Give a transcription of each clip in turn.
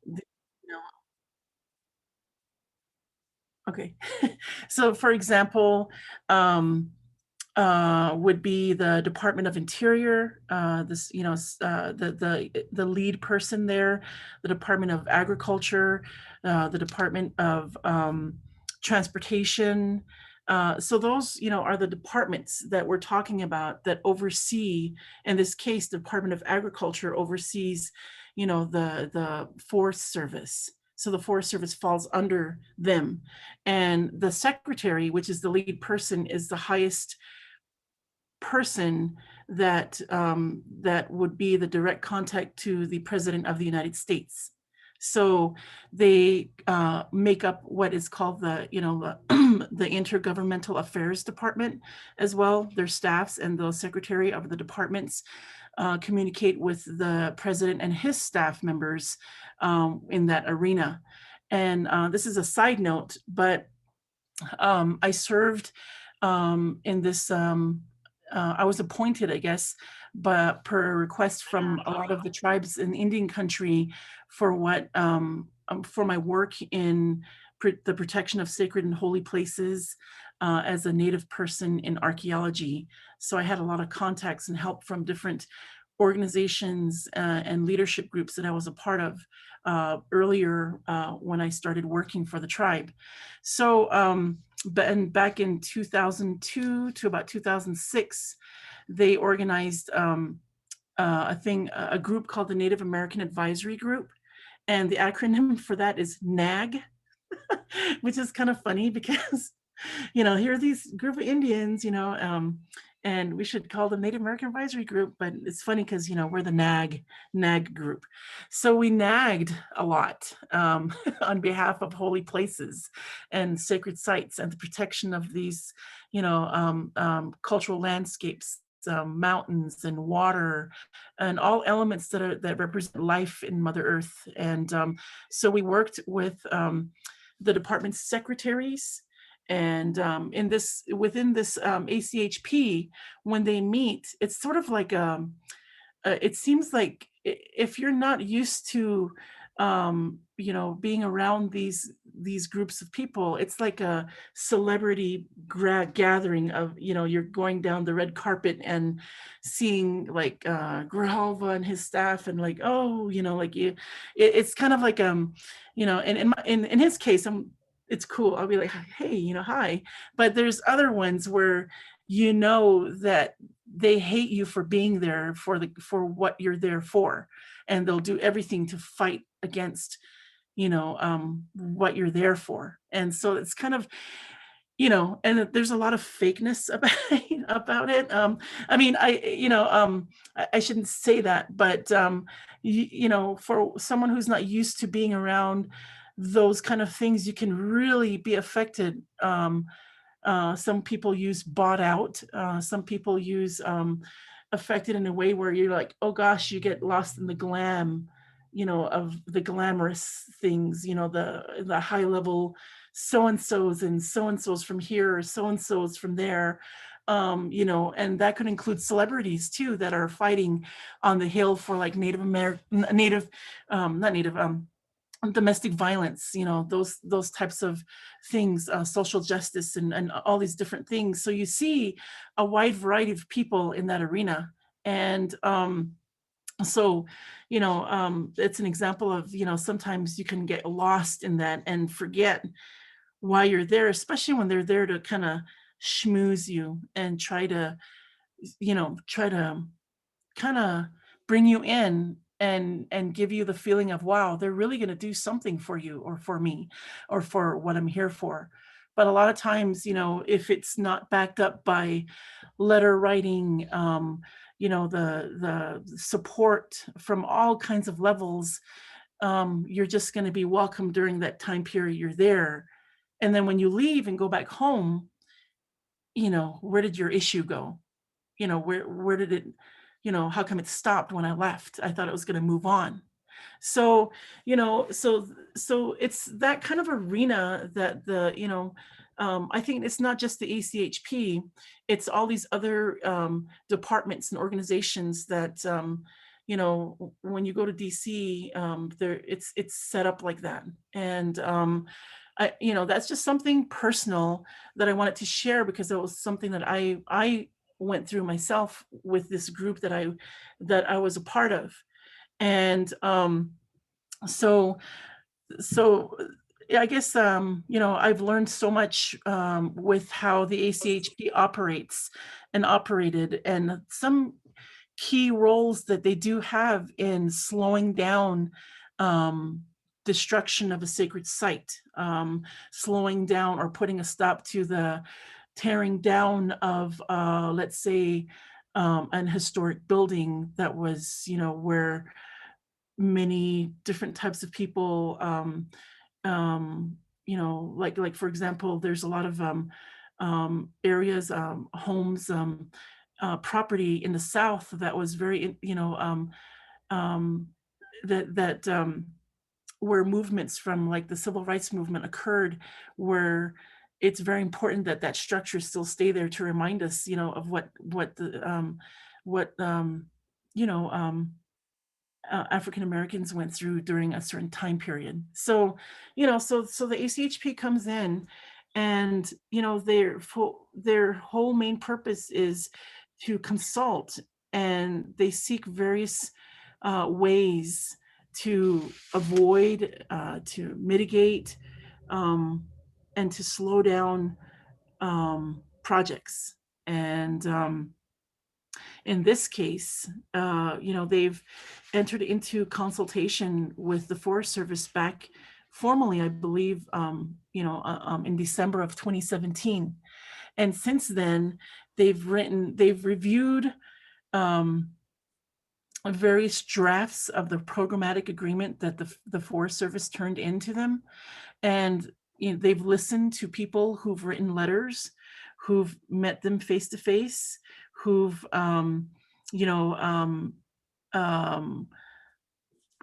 you know, okay. So for example, um, would be the Department of Interior, this, the lead person there, the Department of Agriculture, the Department of Transportation. So those, are the departments that we're talking about that oversee, in this case, the Department of Agriculture oversees, the Forest Service. So the Forest Service falls under them. And the secretary, which is the lead person, is the highest person that would be the direct contact to the President of the United States. So they make up what is called the Intergovernmental Affairs Department as well. Their staffs and the secretary of the departments communicate with the president and his staff members in that arena. And this is a side note, but I served in this. I was appointed, I guess, but per request from a lot of the tribes in Indian country for for my work in the protection of sacred and holy places as a Native person in archaeology. So I had a lot of contacts and help from different organizations and leadership groups that I was a part of earlier when I started working for the tribe. So, but back in 2002 to about 2006, they organized a group called the Native American Advisory Group. And the acronym for that is NAG, which is kind of funny because, here are these group of Indians, and we should call them Native American Advisory Group, but it's funny because, we're the NAG group. So we nagged a lot on behalf of holy places and sacred sites and the protection of these, cultural landscapes, mountains and water and all elements that represent life in Mother Earth. And so we worked with the department secretaries. And within this ACHP, when they meet, it's sort of like it seems like if you're not used to being around these groups of people, it's like a celebrity gathering of, you're going down the red carpet and seeing like Grijalva and his staff and like, oh, it's kind of like and in his case, it's cool. I'll be like, hey, hi. But there's other ones where that they hate you for being there for what you're there for, and they'll do everything to fight against what you're there for. And so it's kind of and there's a lot of fakeness about it. I mean, I shouldn't say that, but for someone who's not used to being around those kind of things, you can really be affected. Some people use bought out. Some people use affected in a way where you're like, oh gosh, you get lost in the glam, of the glamorous things, the high level so-and-sos and so-and-sos from here, or so-and-sos from there. And that could include celebrities too that are fighting on the Hill for like domestic violence, those types of things, social justice and all these different things. So you see a wide variety of people in that arena. And so, it's an example of, sometimes you can get lost in that and forget why you're there, especially when they're there to kind of schmooze you and try to kind of bring you in and give you the feeling of, wow, they're really going to do something for you or for me or for what I'm here for. But a lot of times, if it's not backed up by letter writing, the support from all kinds of levels, you're just going to be welcome during that time period you're there. And then when you leave and go back home, where did your issue go? Where did it, how come it stopped when I left? I thought it was going to move on. So, so it's that kind of arena that I think it's not just the ACHP, it's all these other departments and organizations that, when you go to DC, there it's set up like that. And that's just something personal that I wanted to share because it was something that I went through myself with this group that I was a part of. And so so yeah, I guess I've learned so much with how the ACHP operates and operated, and some key roles that they do have in slowing down um, destruction of a sacred site, slowing down or putting a stop to the tearing down of, let's say, an historic building that was, where many different types of people, like for example, there's a lot of areas, homes, property in the South that was very, um, that where movements from like the civil rights movement occurred, where it's very important that that structure still stay there to remind us, of what you know African Americans went through during a certain time period. So the ACHP comes in, and their whole main purpose is to consult, and they seek various ways to avoid, to mitigate, um, and to slow down projects. And in this case, they've entered into consultation with the Forest Service back formally, I believe, in December of 2017. And since then, they've reviewed um, various drafts of the programmatic agreement that the Forest Service turned into them. And they've listened to people who've written letters, who've met them face to face, who've you know um,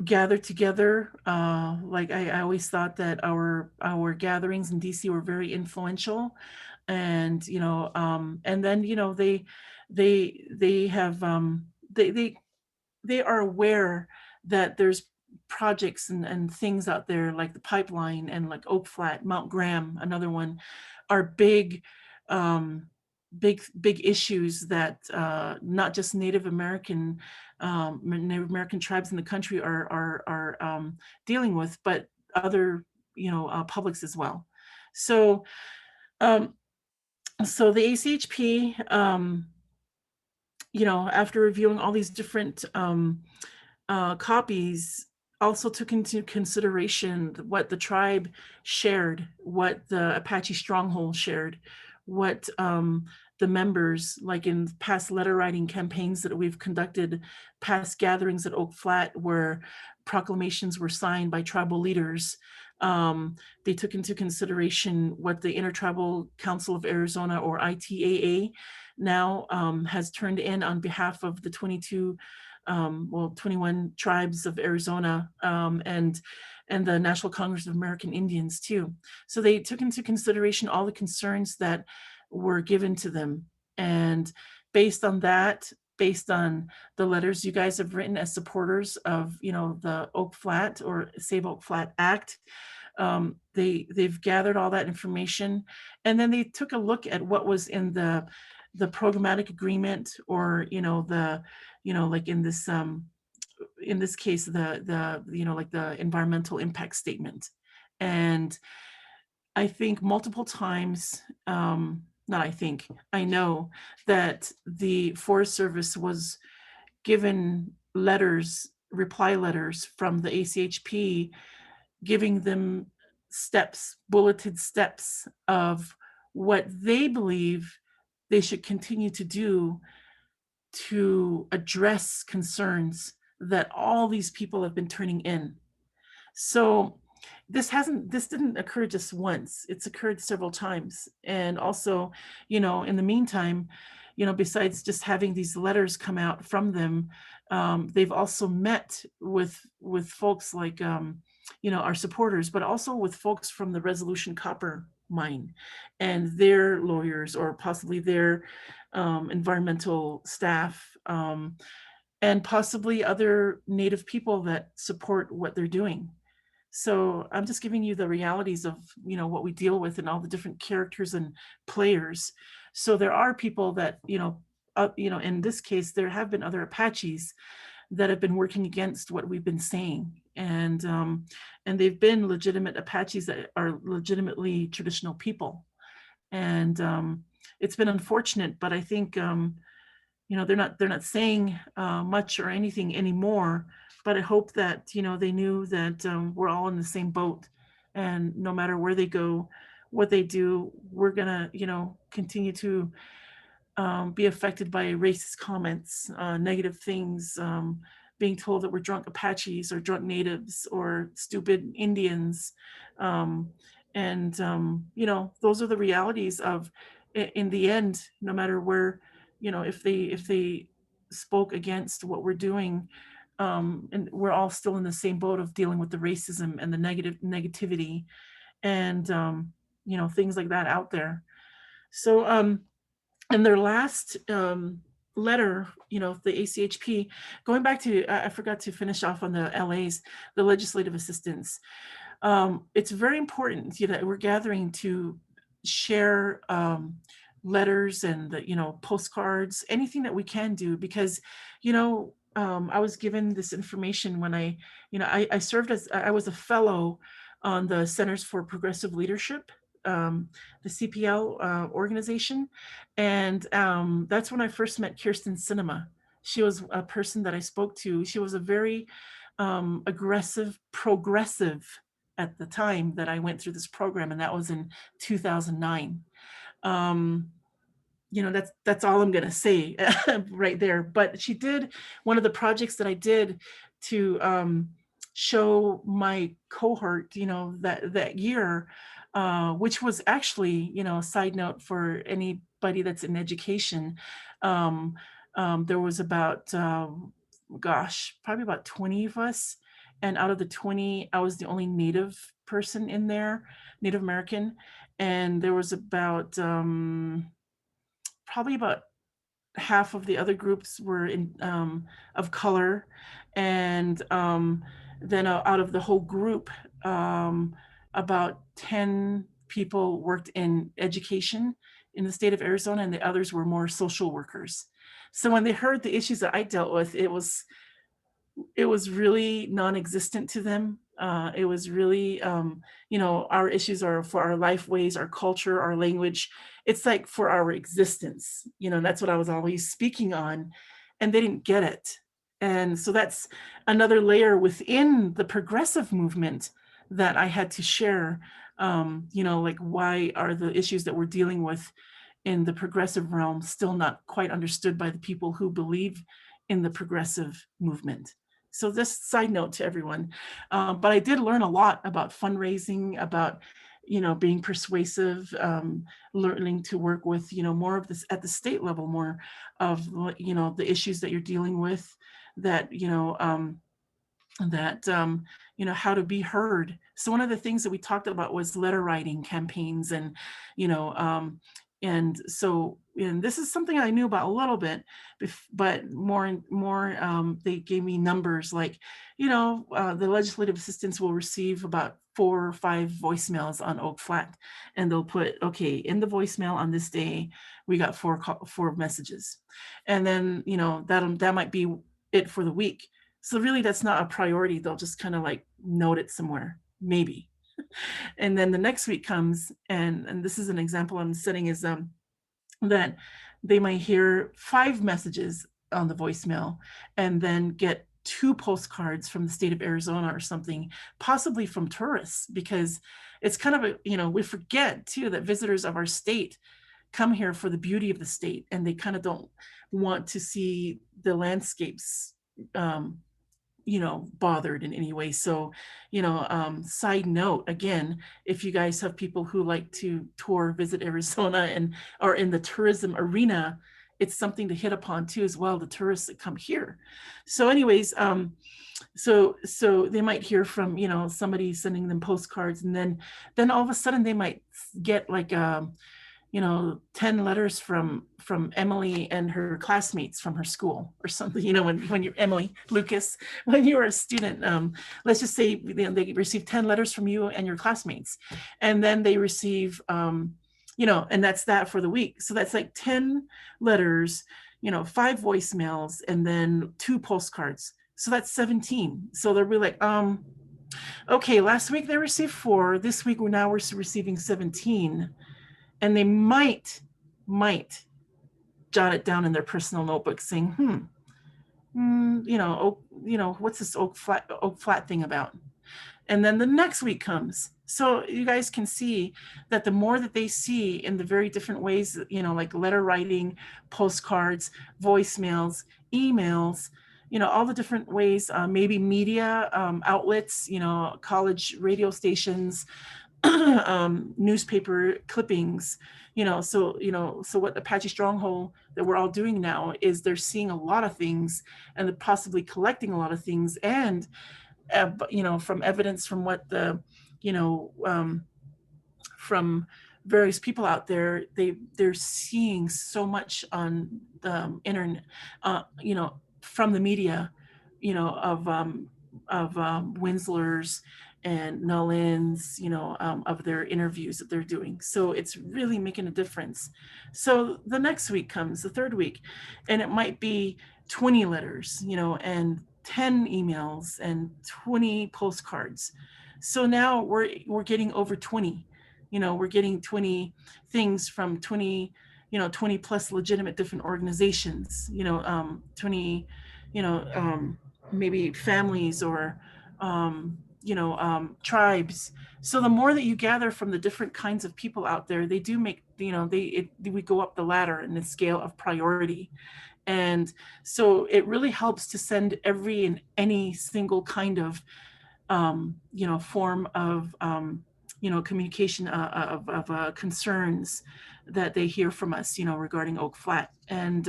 gathered together. Like I always thought that our gatherings in DC were very influential, and and then they have they are aware that there's projects and things out there like the pipeline and like Oak Flat, Mount Graham, another one, are um, big issues that not just Native American tribes in the country are dealing with, but other publics as well. So um, so the ACHP, after reviewing all these different copies, also took into consideration what the tribe shared, what the Apache stronghold shared, what the members, like in past letter writing campaigns that we've conducted, past gatherings at Oak Flat where proclamations were signed by tribal leaders. They took into consideration what the Intertribal Council of Arizona, or ITAA, now has turned in on behalf of the 21 tribes of Arizona, and the National Congress of American Indians too. So they took into consideration all the concerns that were given to them. And based on that, based on the letters you guys have written as supporters of, the Oak Flat or Save Oak Flat Act, they've gathered all that information, and then they took a look at what was in the programmatic agreement, or like in this case, like the environmental impact statement. And I think multiple times, not I think, I know that the Forest Service was given reply letters from the ACHP, giving them bulleted steps of what they believe they should continue to do to address concerns that all these people have been turning in. So this didn't occur just once. It's occurred several times. And also, in the meantime, besides just having these letters come out from them, they've also met with folks like our supporters, but also with folks from the Resolution Copper mine and their lawyers, or possibly their environmental staff. and possibly other Native people that support what they're doing. So I'm just giving you the realities of, what we deal with and all the different characters and players. So there are people that, in this case, there have been other Apaches that have been working against what we've been saying. And they've been legitimate Apaches that are legitimately traditional people. And it's been unfortunate, but I think, they're not saying much or anything anymore. But I hope that they knew that we're all in the same boat, and no matter where they go, what they do, we're gonna continue to be affected by racist comments, negative things, being told that we're drunk Apaches or drunk natives or stupid Indians. Um, and those are the realities of, in the end, no matter where, if they spoke against what we're doing, and we're all still in the same boat of dealing with the racism and the negativity and, things like that out there. So, and their last letter, the ACHP, going back to, I forgot to finish off on the LAs, the legislative assistants. It's very important, that we're gathering to share letters and postcards, anything that we can do, because I was given this information when I served as, I was a fellow on the Centers for Progressive Leadership, the CPL organization. And that's when I first met Kirsten Sinema. She was a person that I spoke to. She was a very aggressive, progressive at the time that I went through this program, and that was in 2009. Um, that's all I'm gonna say right there. But she did one of the projects that I did to show my cohort, that year, which was actually, a side note for anybody that's in education. Um, there was about, probably about 20 of us. And out of the 20, I was the only Native person in there, Native American. And there was about, probably about half of the other groups were of color. And then out of the whole group, about 10 people worked in education in the state of Arizona, and the others were more social workers. So when they heard the issues that I dealt with, it was really non-existent to them. It was really, our issues are for our life ways, our culture, our language. It's like for our existence, that's what I was always speaking on, and they didn't get it. And so that's another layer within the progressive movement that I had to share. Like, why are the issues that we're dealing with in the progressive realm still not quite understood by the people who believe in the progressive movement? So this side note to everyone. But I did learn a lot about fundraising, about, being persuasive, learning to work with, more of this at the state level, more of, the issues that you're dealing with, that, how to be heard. So one of the things that we talked about was letter writing campaigns, and you know and this is something I knew about a little bit, but more and more, they gave me numbers like, the legislative assistants will receive about 4 or 5 voicemails on Oak Flat, and they'll put, okay, in the voicemail on this day we got 4 messages, and then that might be it for the week. So really, that's not a priority. They'll just kind of like note it somewhere, maybe. And then the next week comes, and this is an example I'm setting, is that they might hear 5 messages on the voicemail, and then get 2 postcards from the state of Arizona or something, possibly from tourists, because it's kind of we forget too that visitors of our state come here for the beauty of the state, and they kind of don't want to see the landscapes bothered in any way. So, side note, again, if you guys have people who like to tour, visit Arizona, and are in the tourism arena, it's something to hit upon too, as well, the tourists that come here. So anyways, so they might hear from, somebody sending them postcards, and then all of a sudden they might get like, 10 letters from Emily and her classmates from her school or something. When you're Emily Lucas, when you were a student, let's just say they receive 10 letters from you and your classmates, and then they receive, and that's that for the week. So that's like 10 letters, 5 voicemails, and then 2 postcards. So that's 17. So they'll be like, okay, last week they received 4. This week we're receiving 17. And they might jot it down in their personal notebook saying, what's this oak flat thing about? And then the next week comes. So you guys can see that the more that they see in the very different ways, like letter writing, postcards, voicemails, emails, all the different ways, maybe media outlets, college radio stations, newspaper clippings, so what Apache Stronghold that we're all doing now is they're seeing a lot of things and they're possibly collecting a lot of things, and from evidence from what from various people out there, they're seeing so much on the internet, from the media, of Winslow's and Nollin's, of their interviews that they're doing. So it's really making a difference. So the next week comes, the third week, and it might be 20 letters, and 10 emails and 20 postcards. So now we're getting over 20. We're getting 20 things from 20 plus legitimate different organizations, 20, maybe families or tribes. So the more that you gather from the different kinds of people out there, they do make, we go up the ladder in the scale of priority. And so it really helps to send every and any single kind of, form of, communication of concerns that they hear from us, regarding Oak Flat. And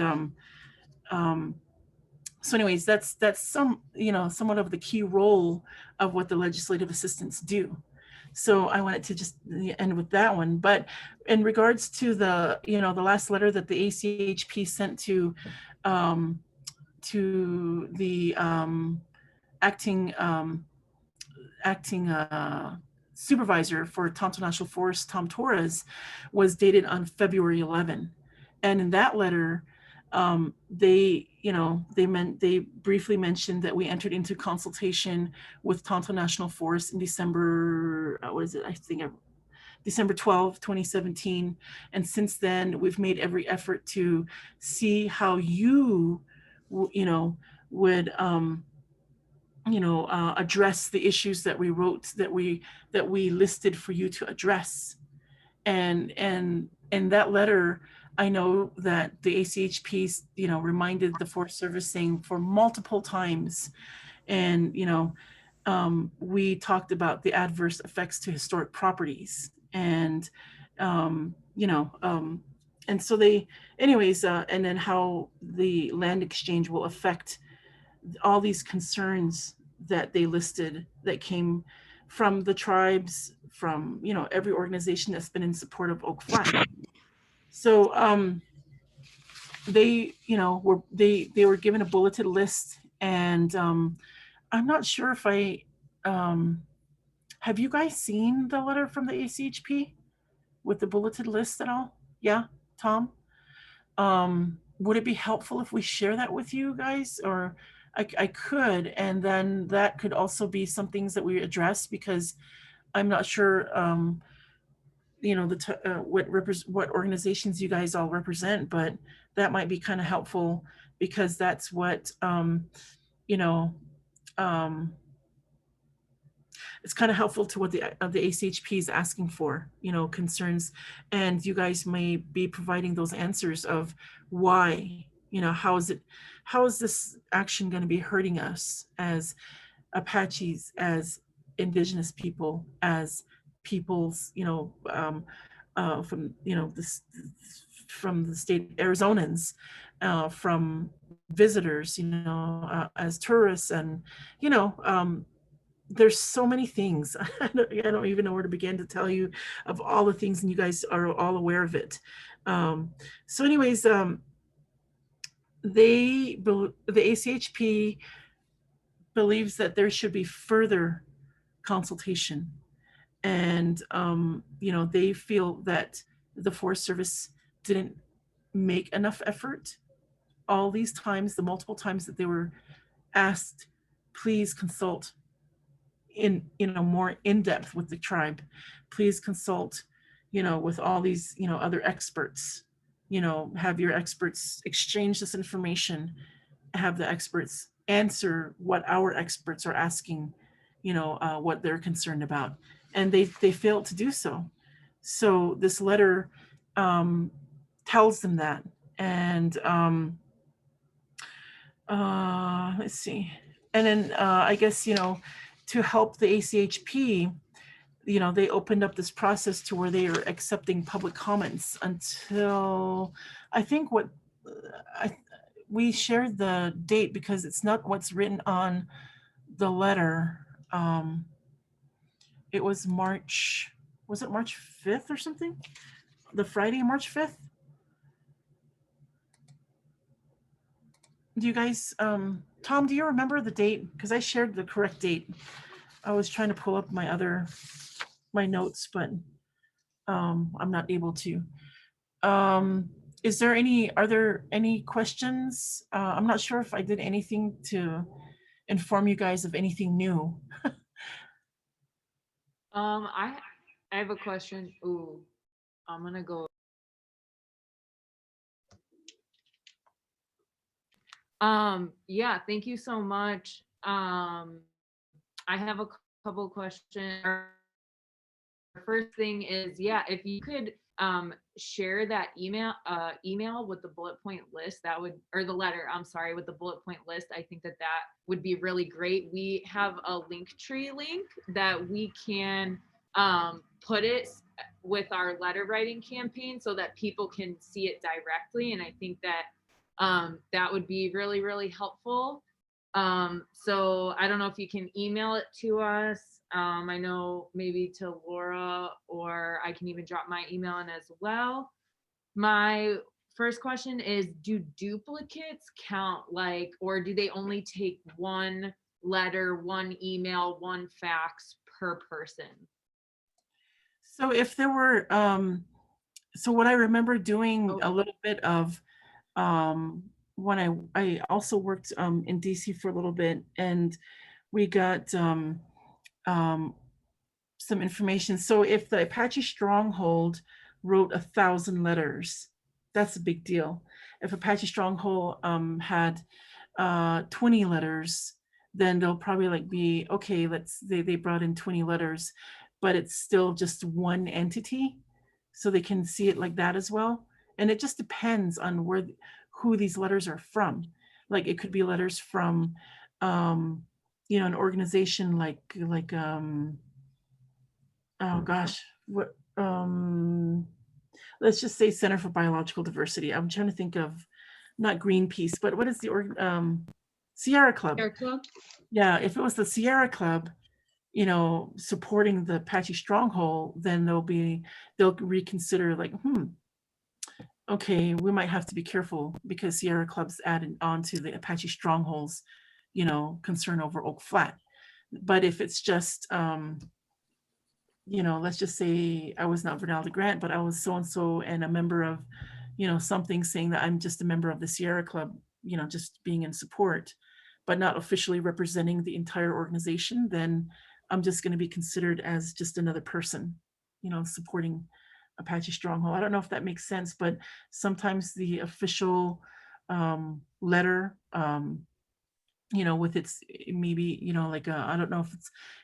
so anyways, that's somewhat of the key role of what the legislative assistants do. So I wanted to just end with that one. But in regards to the last letter that the ACHP sent to the acting supervisor for Tonto National Forest, Tom Torres, was dated on February 11. And in that letter, they briefly mentioned that we entered into consultation with Tonto National Forest in December, December 12, 2017. And since then, we've made every effort to see how you would address the issues that we wrote, that we listed for you to address. And that letter, I know that the ACHP, reminded the Forest Service, saying for multiple times, and we talked about the adverse effects to historic properties, and and so they, anyways, and then how the land exchange will affect all these concerns that they listed that came from the tribes, from every organization that's been in support of Oak Flat. So they were given a bulleted list, and I'm not sure if have you guys seen the letter from the ACHP with the bulleted list at all? Yeah, Tom? Would it be helpful if we share that with you guys? Or I could, and then that could also be some things that we address, because I'm not sure what organizations you guys all represent, but that might be kind of helpful, because that's what it's kind of helpful to what the ACHP is asking for, concerns, and you guys may be providing those answers of why, how is this action going to be hurting us as Apaches, as Indigenous people, as peoples, from from the state Arizonans, from visitors, as tourists, and there's so many things. I don't even know where to begin to tell you of all the things, and you guys are all aware of it. Um, so, anyways, the ACHP believes that there should be further consultation, and they feel that the Forest Service didn't make enough effort all these times, the multiple times that they were asked, please consult in more in depth with the tribe, please consult with all these other experts, have your experts exchange this information, have the experts answer what our experts are asking, what they're concerned about, and they failed to do so. So this letter tells them that. And let's see. And then I guess, to help the ACHP, they opened up this process to where they are accepting public comments until, I think, we shared the date because it's not what's written on the letter. It was was it March 5th or something? The Friday, March 5th? Do you guys, Tom, do you remember the date? Because I shared the correct date. I was trying to pull up my notes, but I'm not able to. Are there any questions? I'm not sure if I did anything to inform you guys of anything new. I have a question. Ooh, I'm gonna go. Yeah, thank you so much. I have a couple questions. First thing is, yeah, if you could share that email with the bullet point list, that would, or the letter, I'm sorry, with the bullet point list, I think that would be really great. We have a Linktree link that we can put it with our letter writing campaign so that people can see it directly, and I think that that would be really, really helpful. So I don't know if you can email it to us. I know maybe to Laura, or I can even drop my email in as well. My first question is, do duplicates count, like, or do they only take one letter, one email, one fax per person? So if there were, so what I remember doing a Oh, little bit of, when I also worked in DC for a little bit, and we got um, some information. So if the Apache Stronghold wrote 1,000 letters, that's a big deal. If Apache Stronghold had 20 letters, then they'll probably like be okay. They brought in 20 letters, but it's still just one entity, so they can see it like that as well. And it just depends on who these letters are from. Like it could be letters from, um, an organization like oh gosh, what let's just say Center for Biological Diversity. I'm trying to think of, not Greenpeace, but what is the Sierra Club. Hair Club? Yeah, if it was the Sierra Club, supporting the Apache Stronghold, then they'll reconsider, like, okay, we might have to be careful because Sierra Club's added on to the Apache Stronghold's, concern over Oak Flat. But if it's just let's just say I was not Vernelda Grant, but I was so and so and a member of, something, saying that I'm just a member of the Sierra Club, just being in support, but not officially representing the entire organization, then I'm just going to be considered as just another person, supporting Apache Stronghold. I don't know if that makes sense, but sometimes the official letter, with its, maybe, like, I don't know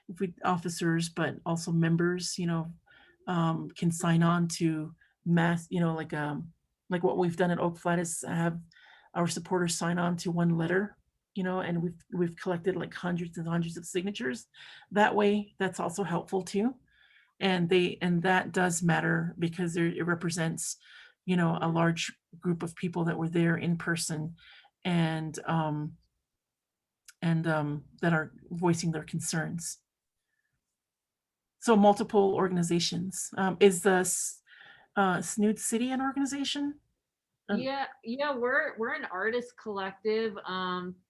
if we officers, but also members, can sign on to mass, like what we've done at Oak Flat is have our supporters sign on to one letter, and we've collected like hundreds and hundreds of signatures. That way, that's also helpful too. And that does matter because it represents, a large group of people that were there in person, and that are voicing their concerns. So multiple organizations. Is the Snood City an organization? Yeah, we're an artist collective.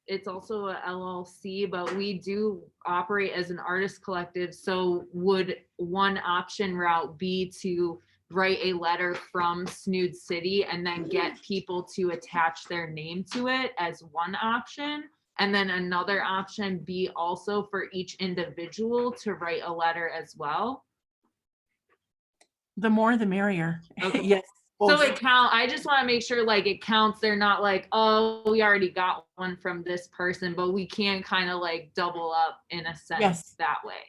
It's also a LLC, but we do operate as an artist collective. So would one option route be to write a letter from Snood City and then get people to attach their name to it as one option? And then another option be also for each individual to write a letter as well? The more the merrier. Okay. Yes, So both. I just want to make sure like it counts. They're not like, oh, we already got one from this person, but we can kind of like double up in a sense Yes. that way.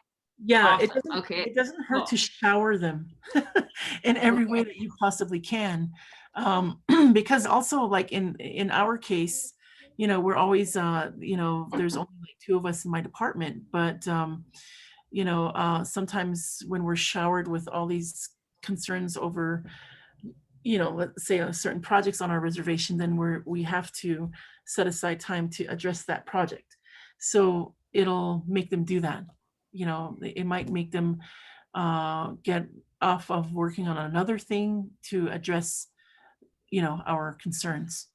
Yeah, Awesome. Okay. it doesn't hurt Cool. to shower them in every way Okay. that you possibly can. Because also like in our case, we're always there's only like two of us in my department, but sometimes when we're showered with all these concerns over, let's say certain projects on our reservation, then we have to set aside time to address that project. So it'll make them do that. It might make them get off of working on another thing to address, our concerns.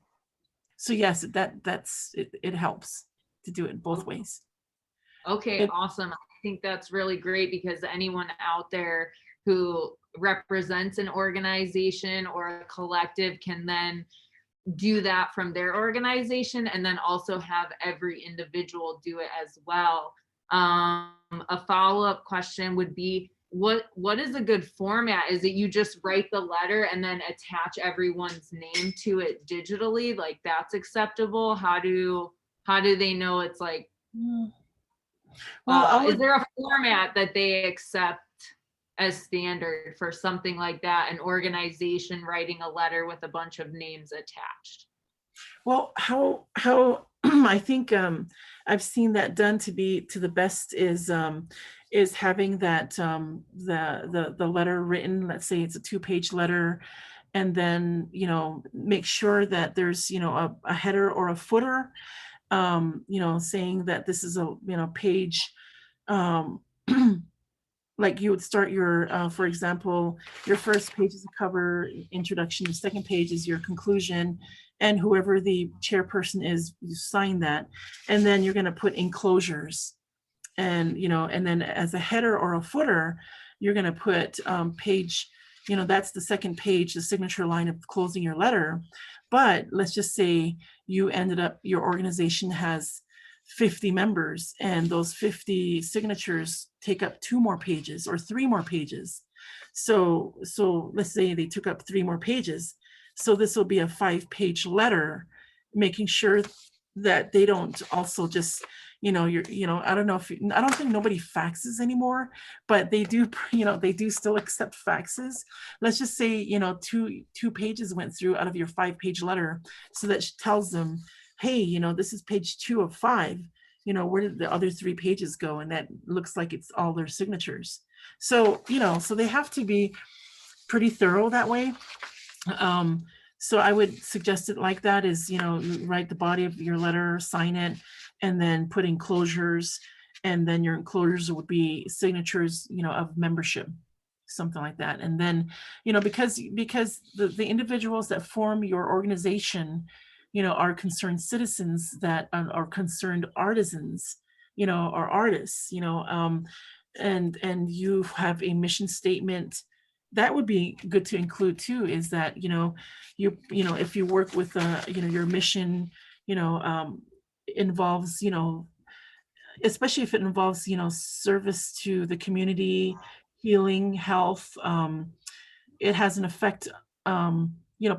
So yes, it helps to do it both ways. Okay, It, awesome. I think that's really great because anyone out there who represents an organization or a collective can then do that from their organization and then also have every individual do it as well. A follow-up question would be what is a good format? Is it you just write the letter and then attach everyone's name to it digitally? Like that's acceptable? How do they know it's like well, is there a format that they accept as standard for something like that, an organization writing a letter with a bunch of names attached? how I think I've seen that done to the best is having that the letter written. Let's say it's a 2-page letter, and then make sure that there's a header or a footer, saying that this is a page, um, like you would start your, for example, your first page is a cover introduction, the second page is your conclusion, and whoever the chairperson is, you sign that, and then you're going to put enclosures, and then as a header or a footer, you're going to put page, that's the second page, the signature line of closing your letter. But let's just say your organization has 50 members, and those 50 signatures take up 2 more pages or 3 more pages. So let's say they took up 3 more pages. So this will be a 5-page letter, making sure that they don't also just, I don't know I don't think nobody faxes anymore, but they do, they do still accept faxes. Let's just say, 2 pages went through out of your 5-page letter. So that tells them, hey, this is page 2 of 5. Where did the other 3 pages go? And that looks like it's all their signatures. So, so they have to be pretty thorough that way. So I would suggest it like that is, you write the body of your letter, sign it, and then put enclosures, and then your enclosures would be signatures, of membership, something like that. And then, because the individuals that form your organization, are concerned citizens that are concerned artisans, or artists, and you have a mission statement. That would be good to include too, is that, if you work with, your mission, involves, especially if it involves, service to the community, healing, health, it has an effect,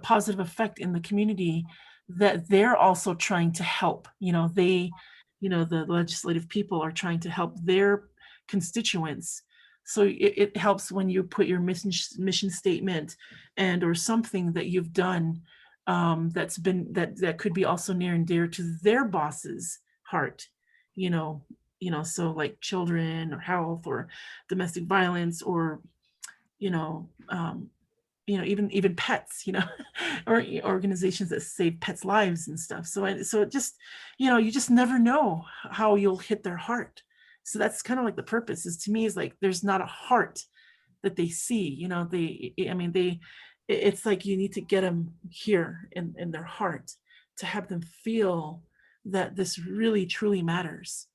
positive effect in the community, that they're also trying to help. The legislative people are trying to help their constituents. So it helps when you put your mission statement and or something that you've done, that could be also near and dear to their boss's heart. So like children or health or domestic violence, or you know um, even pets, or organizations that save pets lives and stuff. So it just, you just never know how you'll hit their heart, So that's kind of like the purpose is to me is like there's not a heart that they see, I mean, it's like you need to get them here in their heart to have them feel that this really truly matters,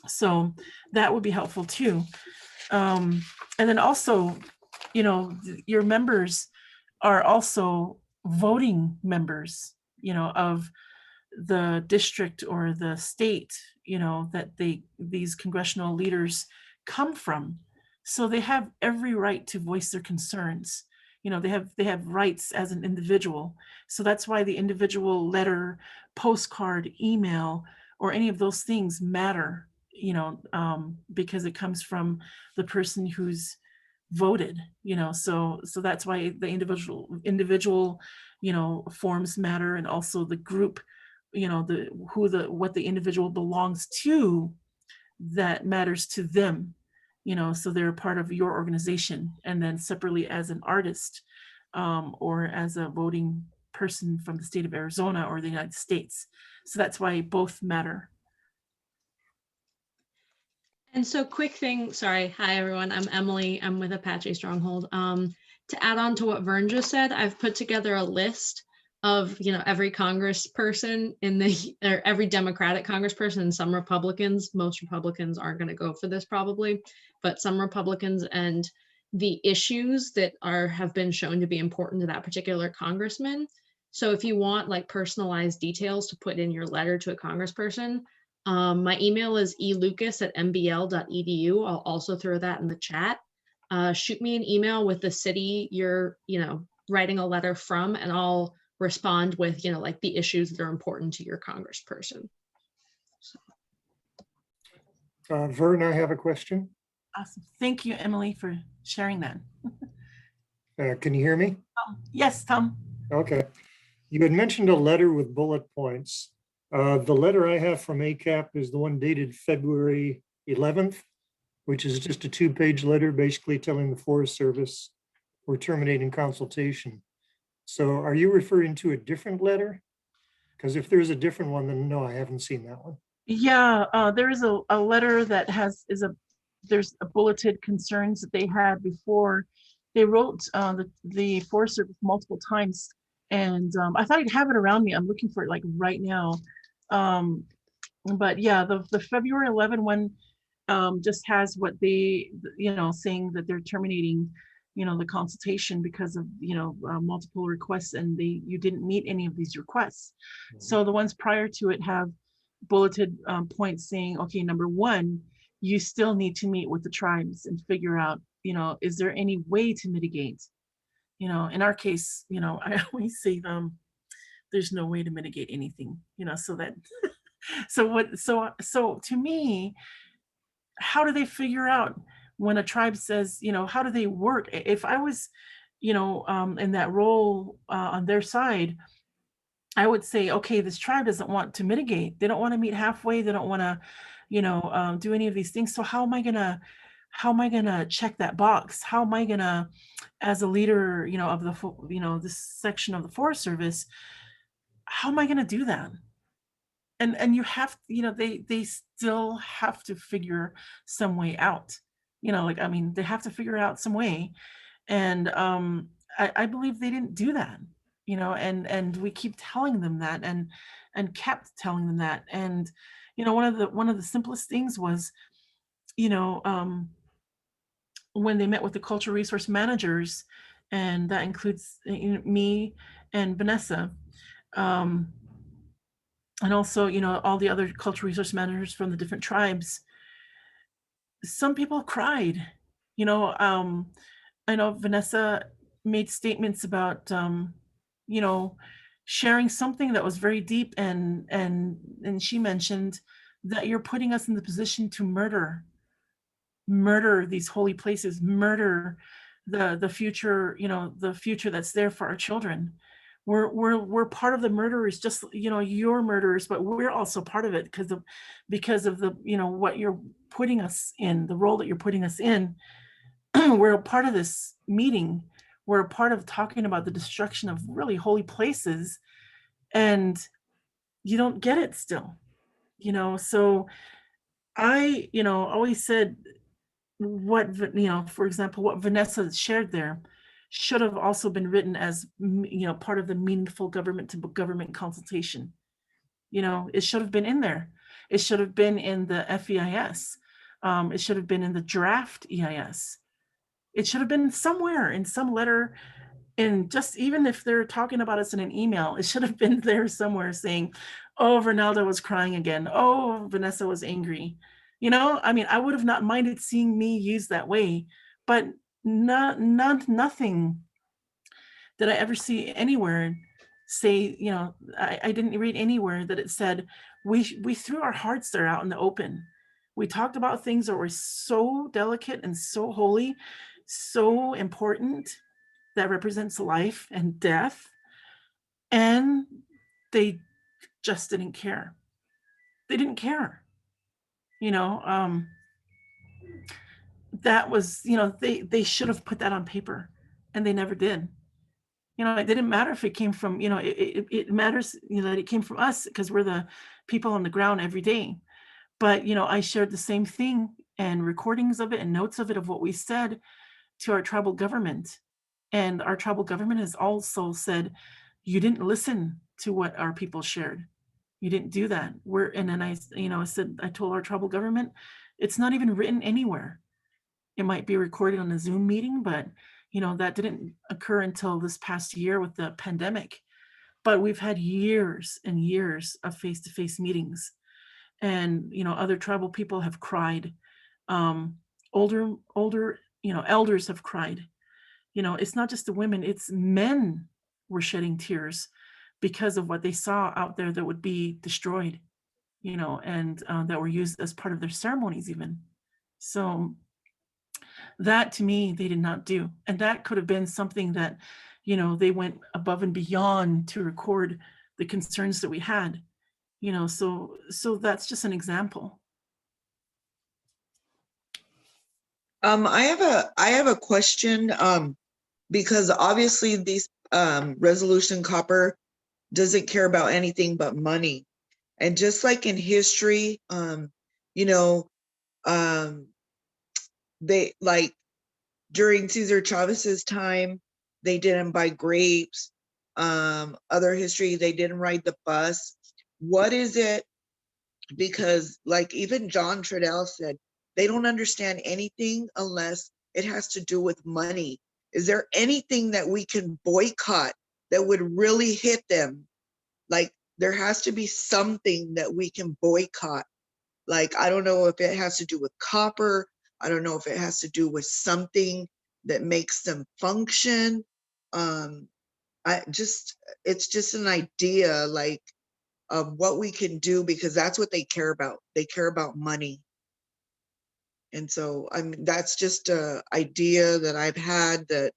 so that would be helpful too. And then also, your members are also voting members, of the district or the state, that these congressional leaders come from. So they have every right to voice their concerns. They have rights as an individual. So that's why the individual letter, postcard, email, or any of those things matter, because it comes from the person who's voted, so that's why the individual forms matter, and also the group, what the individual belongs to, that matters to them, so they're a part of your organization. And then separately as an artist, or as a voting person from the state of Arizona or the United States. So that's why both matter. And so quick thing, sorry. Hi, everyone. I'm Emily. I'm with Apache Stronghold. To add on to what Vern just said, I've put together a list of, every congressperson or every Democratic congressperson and some Republicans. Most Republicans aren't going to go for this probably, but some Republicans, and the issues that have been shown to be important to that particular congressman. So if you want like personalized details to put in your letter to a congressperson, my email is elucas@mbl.edu. I'll also throw that in the chat. Shoot me an email with the city you're, writing a letter from, and I'll respond with, like the issues that are important to your congressperson. So. Vern, I have a question. Awesome. Thank you, Emily, for sharing that. Can you hear me? Yes, Tom. Okay. You had mentioned a letter with bullet points. The letter I have from ACAP is the one dated February 11th, which is just a 2-page letter basically telling the Forest Service we're terminating consultation. So are you referring to a different letter? Because if there's a different one, then no, I haven't seen that one. Yeah, there is a letter that there's a bulleted concerns that they had before. They wrote the Forest Service multiple times, and I thought I'd have it around me. I'm looking for it like right now. But yeah, the February 11 one just has what they, saying that they're terminating, the consultation because of, multiple requests, and you didn't meet any of these requests. So the ones prior to it have bulleted points saying, okay, number one, you still need to meet with the tribes and figure out, is there any way to mitigate? In our case, I always say there's no way to mitigate anything, so that so to me, how do they figure out when a tribe says, how do they work? If I was, in that role on their side, I would say, okay, this tribe doesn't want to mitigate. They don't want to meet halfway. They don't want to, do any of these things. So how am I gonna check that box? How am I gonna, as a leader, of this section of the Forest Service, how am I gonna do that? And you have, they still have to figure some way out. They have to figure out some way. And I believe they didn't do that, and we keep telling them that, and kept telling them that. And one of the simplest things was, when they met with the cultural resource managers, and that includes me and Vanessa, and also, all the other cultural resource managers from the different tribes. Some people cried. I know Vanessa made statements about, sharing something that was very deep, and she mentioned that you're putting us in the position to murder these holy places, murder the future, the future that's there for our children. We're part of the murderers, just you're murderers, but we're also part of it because of the, what you're putting us in, the role that you're putting us in. We're a part of this meeting. We're a part of talking about the destruction of really holy places, and you don't get it still, so I, always said for example, what Vanessa shared there should have also been written as, part of the meaningful government to government consultation. It should have been in there. It should have been in the FEIS. It should have been in the draft EIS. It should have been somewhere in some letter. And just even if they're talking about us in an email, it should have been there somewhere saying, oh, Vernelda was crying again. Oh, Vanessa was angry. I mean, I would have not minded seeing me used that way, but nothing did I ever see anywhere say, I didn't read anywhere that it said we threw our hearts there out in the open. We talked about things that were so delicate and so holy, so important, that represents life and death, and they just didn't care. They didn't care. You know, that was, they should have put that on paper, and they never did. It didn't matter if it came from, it matters, that it came from us because we're the people on the ground every day. But, I shared the same thing and recordings of it and notes of it of what we said to our tribal government. And our tribal government has also said, you didn't listen to what our people shared. You didn't do that. And then I told our tribal government, it's not even written anywhere. It might be recorded on a Zoom meeting, but that didn't occur until this past year with the pandemic. But we've had years and years of face-to-face meetings, and other tribal people have cried. Older elders have cried. It's not just the women, it's men were shedding tears because of what they saw out there that would be destroyed, and that were used as part of their ceremonies even. So that, to me, they did not do. And that could have been something that, they went above and beyond to record the concerns that we had, so that's just an example. I have a question, because obviously these resolution copper doesn't care about anything but money. And just like in history, they, like, during Cesar Chavez's time, they didn't buy grapes. Other history, they didn't ride the bus. What is it? Because, like, even John Trudell said, they don't understand anything unless it has to do with money. Is there anything that we can boycott that would really hit them? Like, there has to be something that we can boycott. Like, I don't know if it has to do with copper. I don't know if it has to do with something that makes them function. It's just an idea, like, of what we can do, because that's what they care about. They care about money. And so, I mean, that's just a idea that I've had, that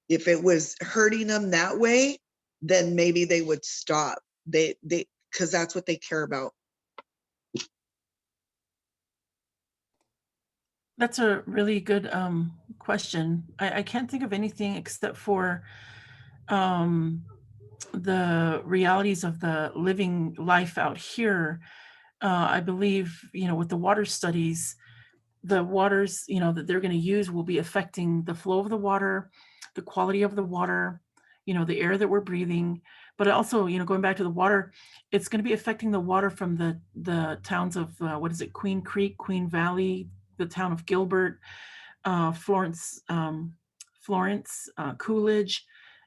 if it was hurting them that way, then maybe they would stop. Because that's what they care about. That's a really good question. I can't think of anything except for the realities of the living life out here. I believe, with the water studies, the waters, that they're going to use will be affecting the flow of the water, the quality of the water, the air that we're breathing. But also, going back to the water, it's going to be affecting the water from the towns of, Queen Creek, Queen Valley, the town of Gilbert, Florence, Coolidge,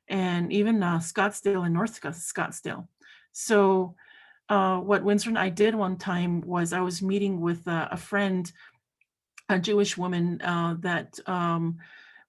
and even Scottsdale and North Scottsdale. So what Winsor and I did one time was, I was meeting with a friend, a Jewish woman that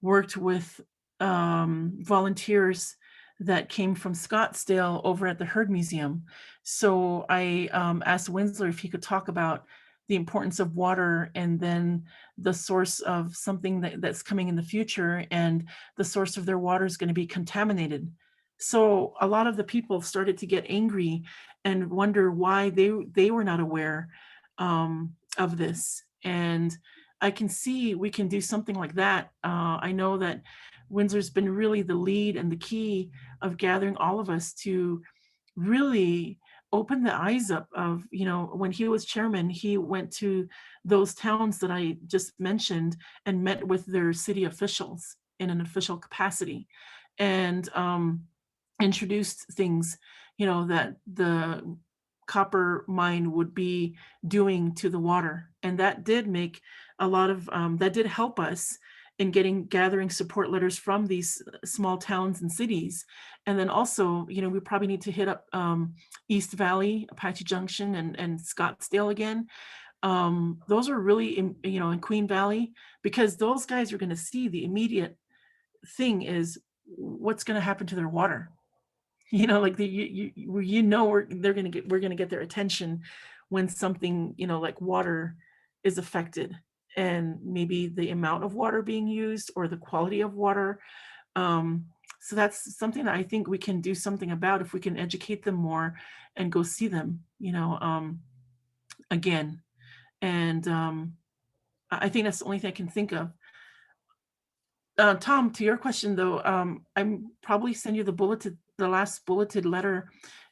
worked with volunteers that came from Scottsdale over at the Heard Museum. So I asked Winsler if he could talk about the importance of water, and then the source of something that's coming in the future, and the source of their water is going to be contaminated. So a lot of the people started to get angry and wonder why they were not aware of this. And I can see we can do something like that. I know that Windsor's been really the lead and the key of gathering all of us to really opened the eyes up of, you know, when he was chairman, he went to those towns that I just mentioned and met with their city officials in an official capacity, and introduced things, you know, that the copper mine would be doing to the water. And that did make a lot of, that did help us in gathering support letters from these small towns and cities. And then also, you know, we probably need to hit up East Valley, Apache Junction, and Scottsdale again. Those are really, you know, in Queen Valley, because those guys are going to see the immediate thing is what's going to happen to their water. You know, like you know, we're going to get their attention when something, you know, like water is affected, and maybe the amount of water being used or the quality of water. So that's something that I think we can do something about if we can educate them more and go see them, you know, again. And I think that's the only thing I can think of. Tom, to your question though, I'm probably send you the last bulleted letter,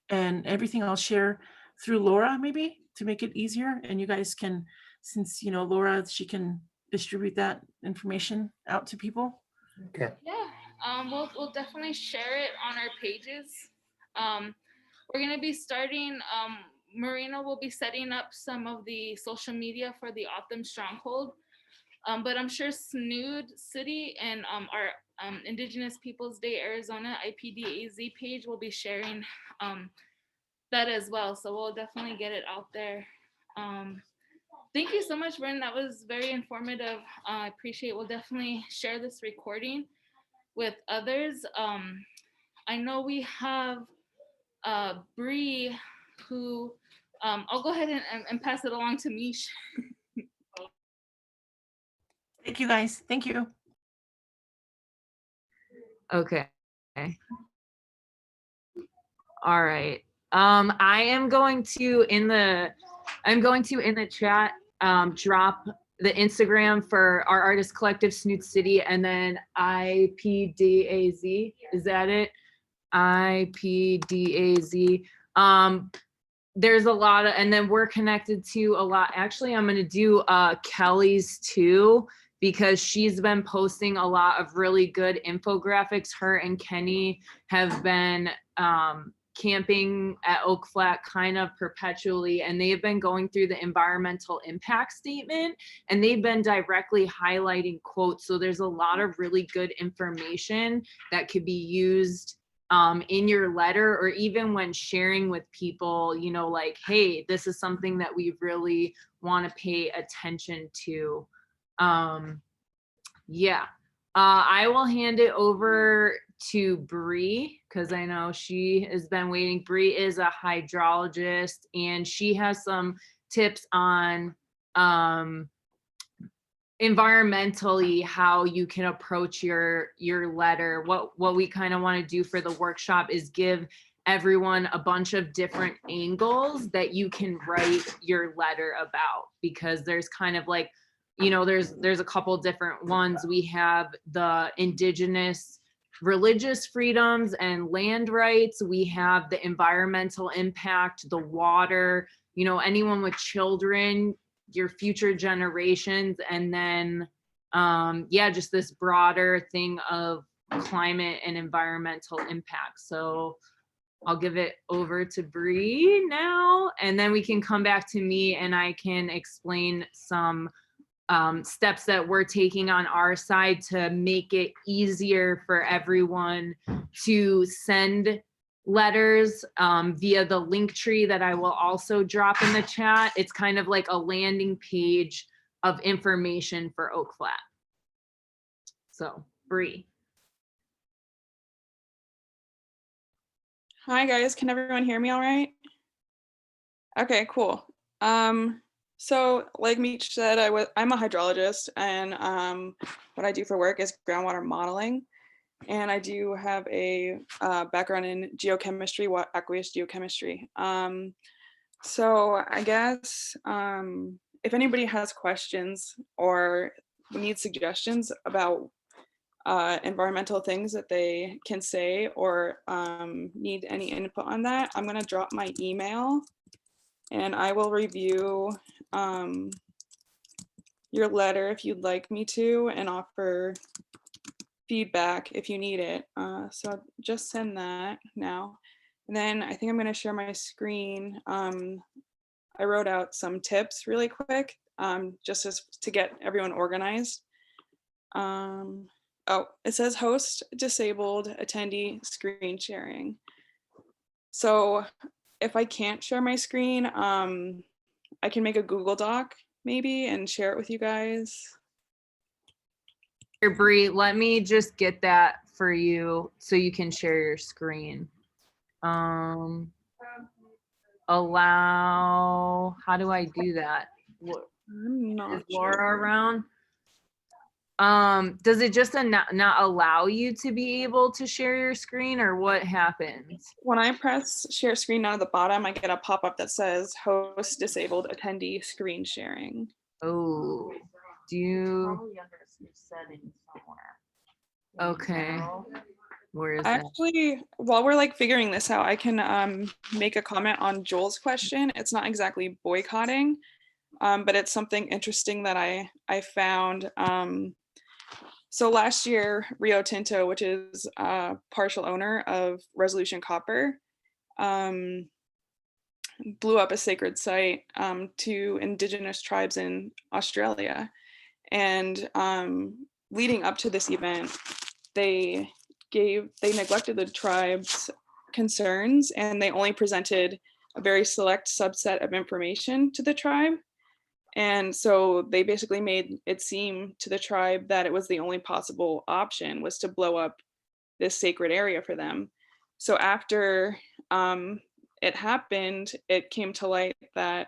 and everything I'll share through Laura, maybe to make it easier. And you guys can, since you know Laura, she can distribute that information out to people. Okay. Yeah, we'll definitely share it on our pages. We're gonna be starting. Marina will be setting up some of the social media for the Autumn Stronghold. But I'm sure Snood City and our Indigenous Peoples Day Arizona IPDAZ page will be sharing that as well. So we'll definitely get it out there. Thank you so much, Vern. That was very informative. I appreciate it. We'll definitely share this recording with others. I know we have Bree, who I'll go ahead and pass it along to Mish. Thank you guys. Thank you. Okay. All right. I am going to in the chat drop the Instagram for our artist collective Snoot City, and then IPDAZ. Is that it? IPDAZ. There's a lot of, and then we're connected to a lot. Actually, I'm gonna do Kelly's too, because she's been posting a lot of really good infographics. Her and Kenny have been camping at Oak Flat kind of perpetually, and they've been going through the environmental impact statement, and they've been directly highlighting quotes. So there's a lot of really good information that could be used in your letter, or even when sharing with people, you know, like, hey, this is something that we really want to pay attention to. Yeah. I will hand it over to Bree, because I know she has been waiting. Bree is a hydrologist, and she has some tips on environmentally how you can approach your letter. What we kind of want to do for the workshop is give everyone a bunch of different angles that you can write your letter about, because there's kind of like, you know, there's a couple different ones. We have the indigenous religious freedoms and land rights. We have the environmental impact, the water, you know, anyone with children, your future generations, and then yeah, just this broader thing of climate and environmental impact. So I'll give it over to Bree now, and then we can come back to me and I can explain some steps that we're taking on our side to make it easier for everyone to send letters via the link tree that I will also drop in the chat. It's kind of like a landing page of information for Oak Flat. So, Bree. Hi guys, can everyone hear me all right? Okay, cool. So like Meech said, I'm a hydrologist, and what I do for work is groundwater modeling. And I do have a background in geochemistry, aqueous geochemistry. So I guess if anybody has questions or needs suggestions about environmental things that they can say or need any input on that, I'm going to drop my email and I will review your letter if you'd like me to and offer feedback if you need it. So just send that now. And then I think I'm going to share my screen. I wrote out some tips really quick just to get everyone organized. Oh, it says host disabled attendee screen sharing. So if I can't share my screen, I can make a Google Doc maybe and share it with you guys. Here, Bree, let me just get that for you so you can share your screen. Allow, how do I do that? I'm not Is Laura sure. around? Does it just not allow you to be able to share your screen, or what happens? When I press share screen down at the bottom, I get a pop-up that says host disabled attendee screen sharing. Oh, do you? Settings somewhere. Okay. Where is that? Actually, while we're like figuring this out, I can make a comment on Joel's question. It's not exactly boycotting, but it's something interesting that I found. So last year, Rio Tinto, which is a partial owner of Resolution Copper, blew up a sacred site to Indigenous tribes in Australia. And leading up to this event, they neglected the tribe's concerns and they only presented a very select subset of information to the tribe. And so they basically made it seem to the tribe that it was the only possible option was to blow up this sacred area for them. So after it happened, it came to light that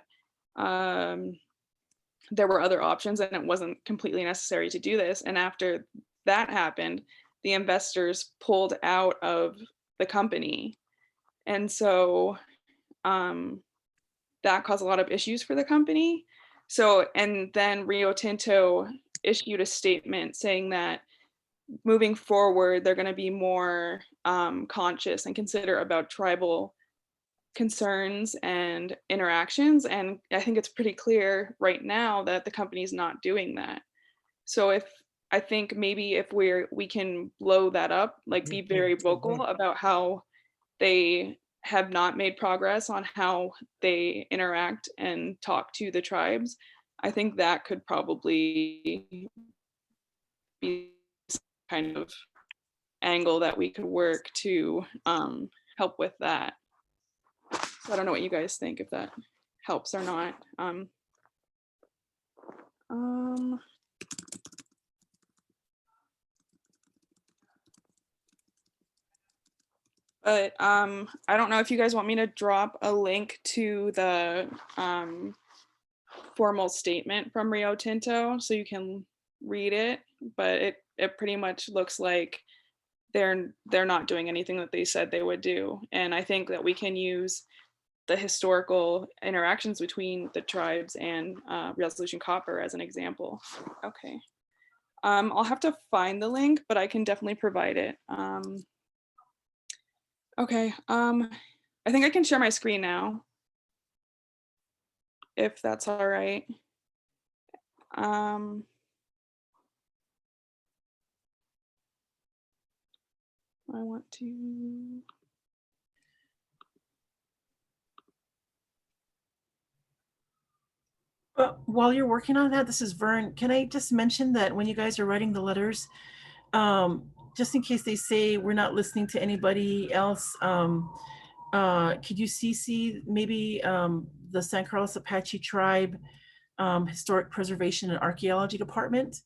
there were other options and it wasn't completely necessary to do this. And after that happened, the investors pulled out of the company. And so that caused a lot of issues for the company. So, and then Rio Tinto issued a statement saying that moving forward, they're going to be more conscious and considerate about tribal concerns and interactions. And I think it's pretty clear right now that the company's not doing that. So I think maybe if we can blow that up, like be very vocal about how they have not made progress on how they interact and talk to the tribes, I think that could probably be some kind of angle that we could work to help with that. So I don't know what you guys think, if that helps or not. But I don't know if you guys want me to drop a link to the formal statement from Rio Tinto so you can read it, but it pretty much looks like they're not doing anything that they said they would do. And I think that we can use the historical interactions between the tribes and Resolution Copper as an example. Okay. I'll have to find the link, but I can definitely provide it. Okay, I think I can share my screen now, if that's all right. I want to. While you're working on that, this is Vern. Can I just mention that when you guys are writing the letters, just in case they say we're not listening to anybody else, could you CC maybe the San Carlos Apache Tribe Historic Preservation and Archaeology Department?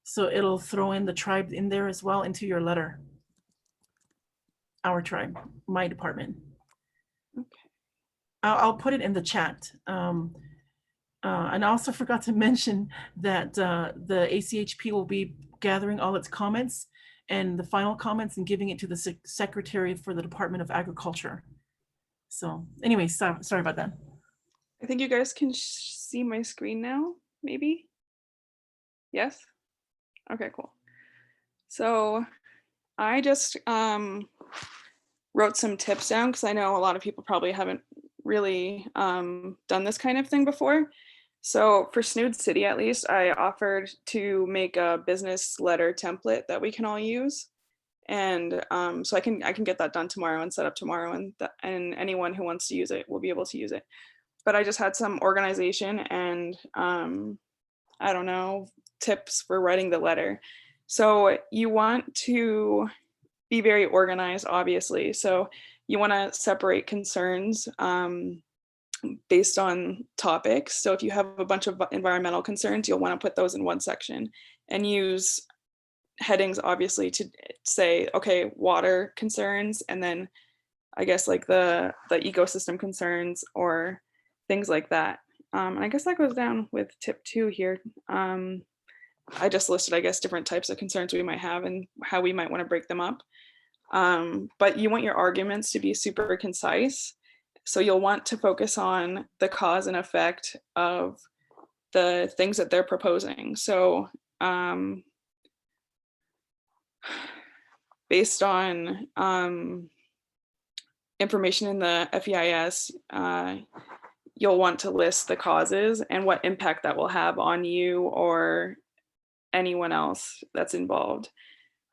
So it'll throw in the tribe in there as well into your letter. Our tribe, my department. Okay. I'll put it in the chat. And I also forgot to mention that the ACHP will be gathering all its comments and the final comments and giving it to the Secretary for the Department of Agriculture. So anyway, sorry about that. I think you guys can see my screen now, maybe? Yes? Okay, cool. So I just wrote some tips down because I know a lot of people probably haven't really done this kind of thing before. So for Snood City, at least, I offered to make a business letter template that we can all use. And so I can get that done tomorrow and set up tomorrow, and anyone who wants to use it will be able to use it. But I just had some organization and I don't know, tips for writing the letter. So you want to be very organized, obviously. So you want to separate concerns based on topics. So if you have a bunch of environmental concerns, you'll want to put those in one section and use headings, obviously, to say, okay, water concerns, and then I guess like the ecosystem concerns or things like that. And I guess that goes down with tip 2 here. I just listed, I guess, different types of concerns we might have and how we might want to break them up. But you want your arguments to be super concise. So you'll want to focus on the cause and effect of the things that they're proposing. So based on information in the FEIS, you'll want to list the causes and what impact that will have on you or anyone else that's involved.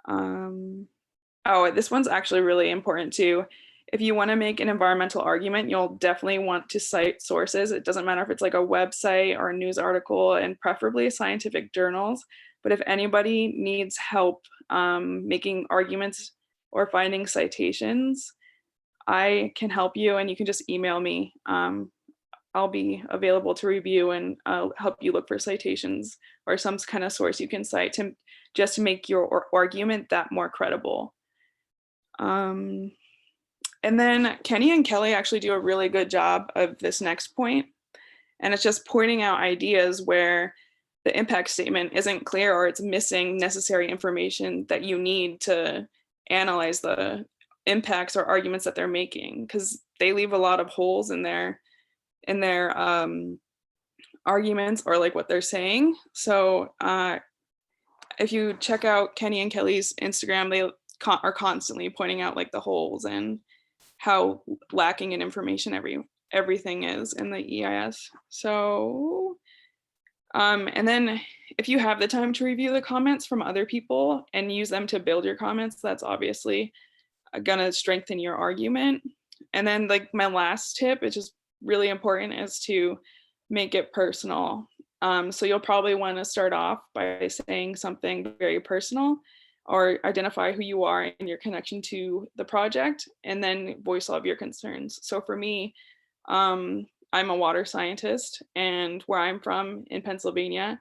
Oh, this one's actually really important too. If you want to make an environmental argument, you'll definitely want to cite sources. It doesn't matter if it's like a website or a news article, and preferably scientific journals. But if anybody needs help making arguments or finding citations, I can help you, and you can just email me. I'll be available to review and help you look for citations or some kind of source you can cite to just to make your argument that more credible. And then Kenny and Kelly actually do a really good job of this next point. And it's just pointing out ideas where the impact statement isn't clear or it's missing necessary information that you need to analyze the impacts or arguments that they're making, because they leave a lot of holes in their arguments or like what they're saying. So if you check out Kenny and Kelly's Instagram, they are constantly pointing out like the holes and how lacking in information everything is in the EIS. So and then if you have the time to review the comments from other people and use them to build your comments, that's obviously gonna strengthen your argument. And then like my last tip, which is really important, is to make it personal. So you'll probably want to start off by saying something very personal or identify who you are and your connection to the project, and then voice all of your concerns. So for me, I'm a water scientist, and where I'm from in Pennsylvania,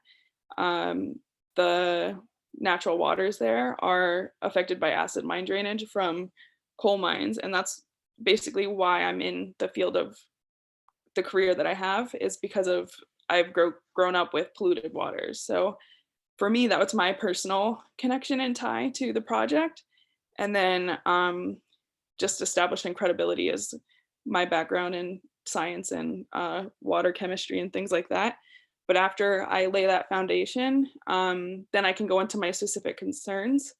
the natural waters there are affected by acid mine drainage from coal mines. And that's basically why I'm in the field of the career that I have, is because of I've grown up with polluted waters. So for me, that was my personal connection and tie to the project. And then just establishing credibility is my background in science and water chemistry and things like that. But after I lay that foundation, then I can go into my specific concerns.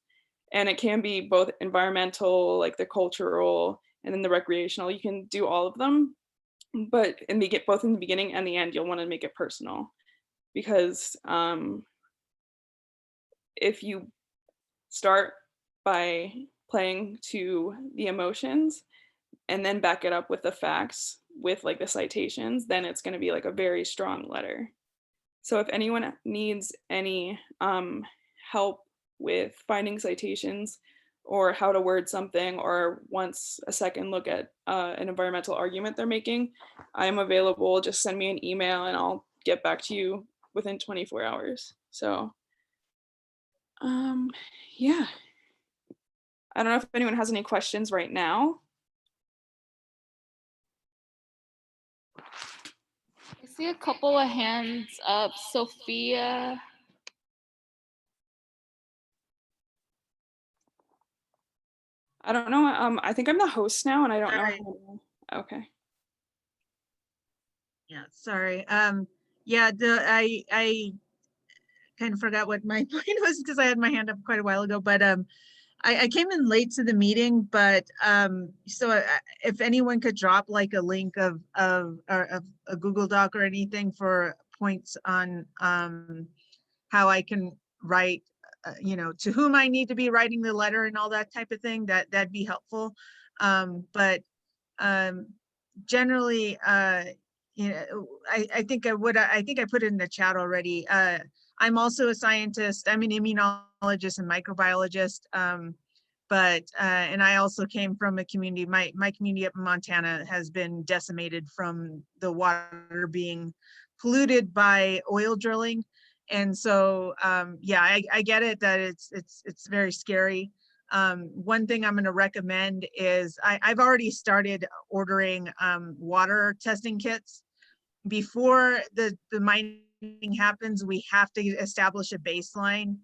And it can be both environmental, like the cultural, and then the recreational. You can do all of them. But both in the beginning and the end, you'll want to make it personal, because if you start by playing to the emotions and then back it up with the facts, with like the citations, then it's going to be like a very strong letter. So if anyone needs any help with finding citations or how to word something, or wants a second look at an environmental argument they're making, I am available. Just send me an email and I'll get back to you within 24 hours. So yeah, I don't know if anyone has any questions right now. I see a couple of hands up. Sophia. I don't know. I think I'm the host now, and I don't know. Okay. Yeah, sorry. Yeah, I kind of forgot what my point was because I had my hand up quite a while ago, but I came in late to the meeting, but if anyone could drop like a link of a Google Doc or anything for points on how I can write, to whom I need to be writing the letter and all that type of thing, that'd be helpful. But generally, I think I think I put it in the chat already. I'm also a scientist. I'm an immunologist and microbiologist. And I also came from a community, my community up in Montana has been decimated from the water being polluted by oil drilling. And so, yeah, I get it that it's very scary. One thing I'm going to recommend is I've already started ordering water testing kits. Before the mining happens, we have to establish a baseline.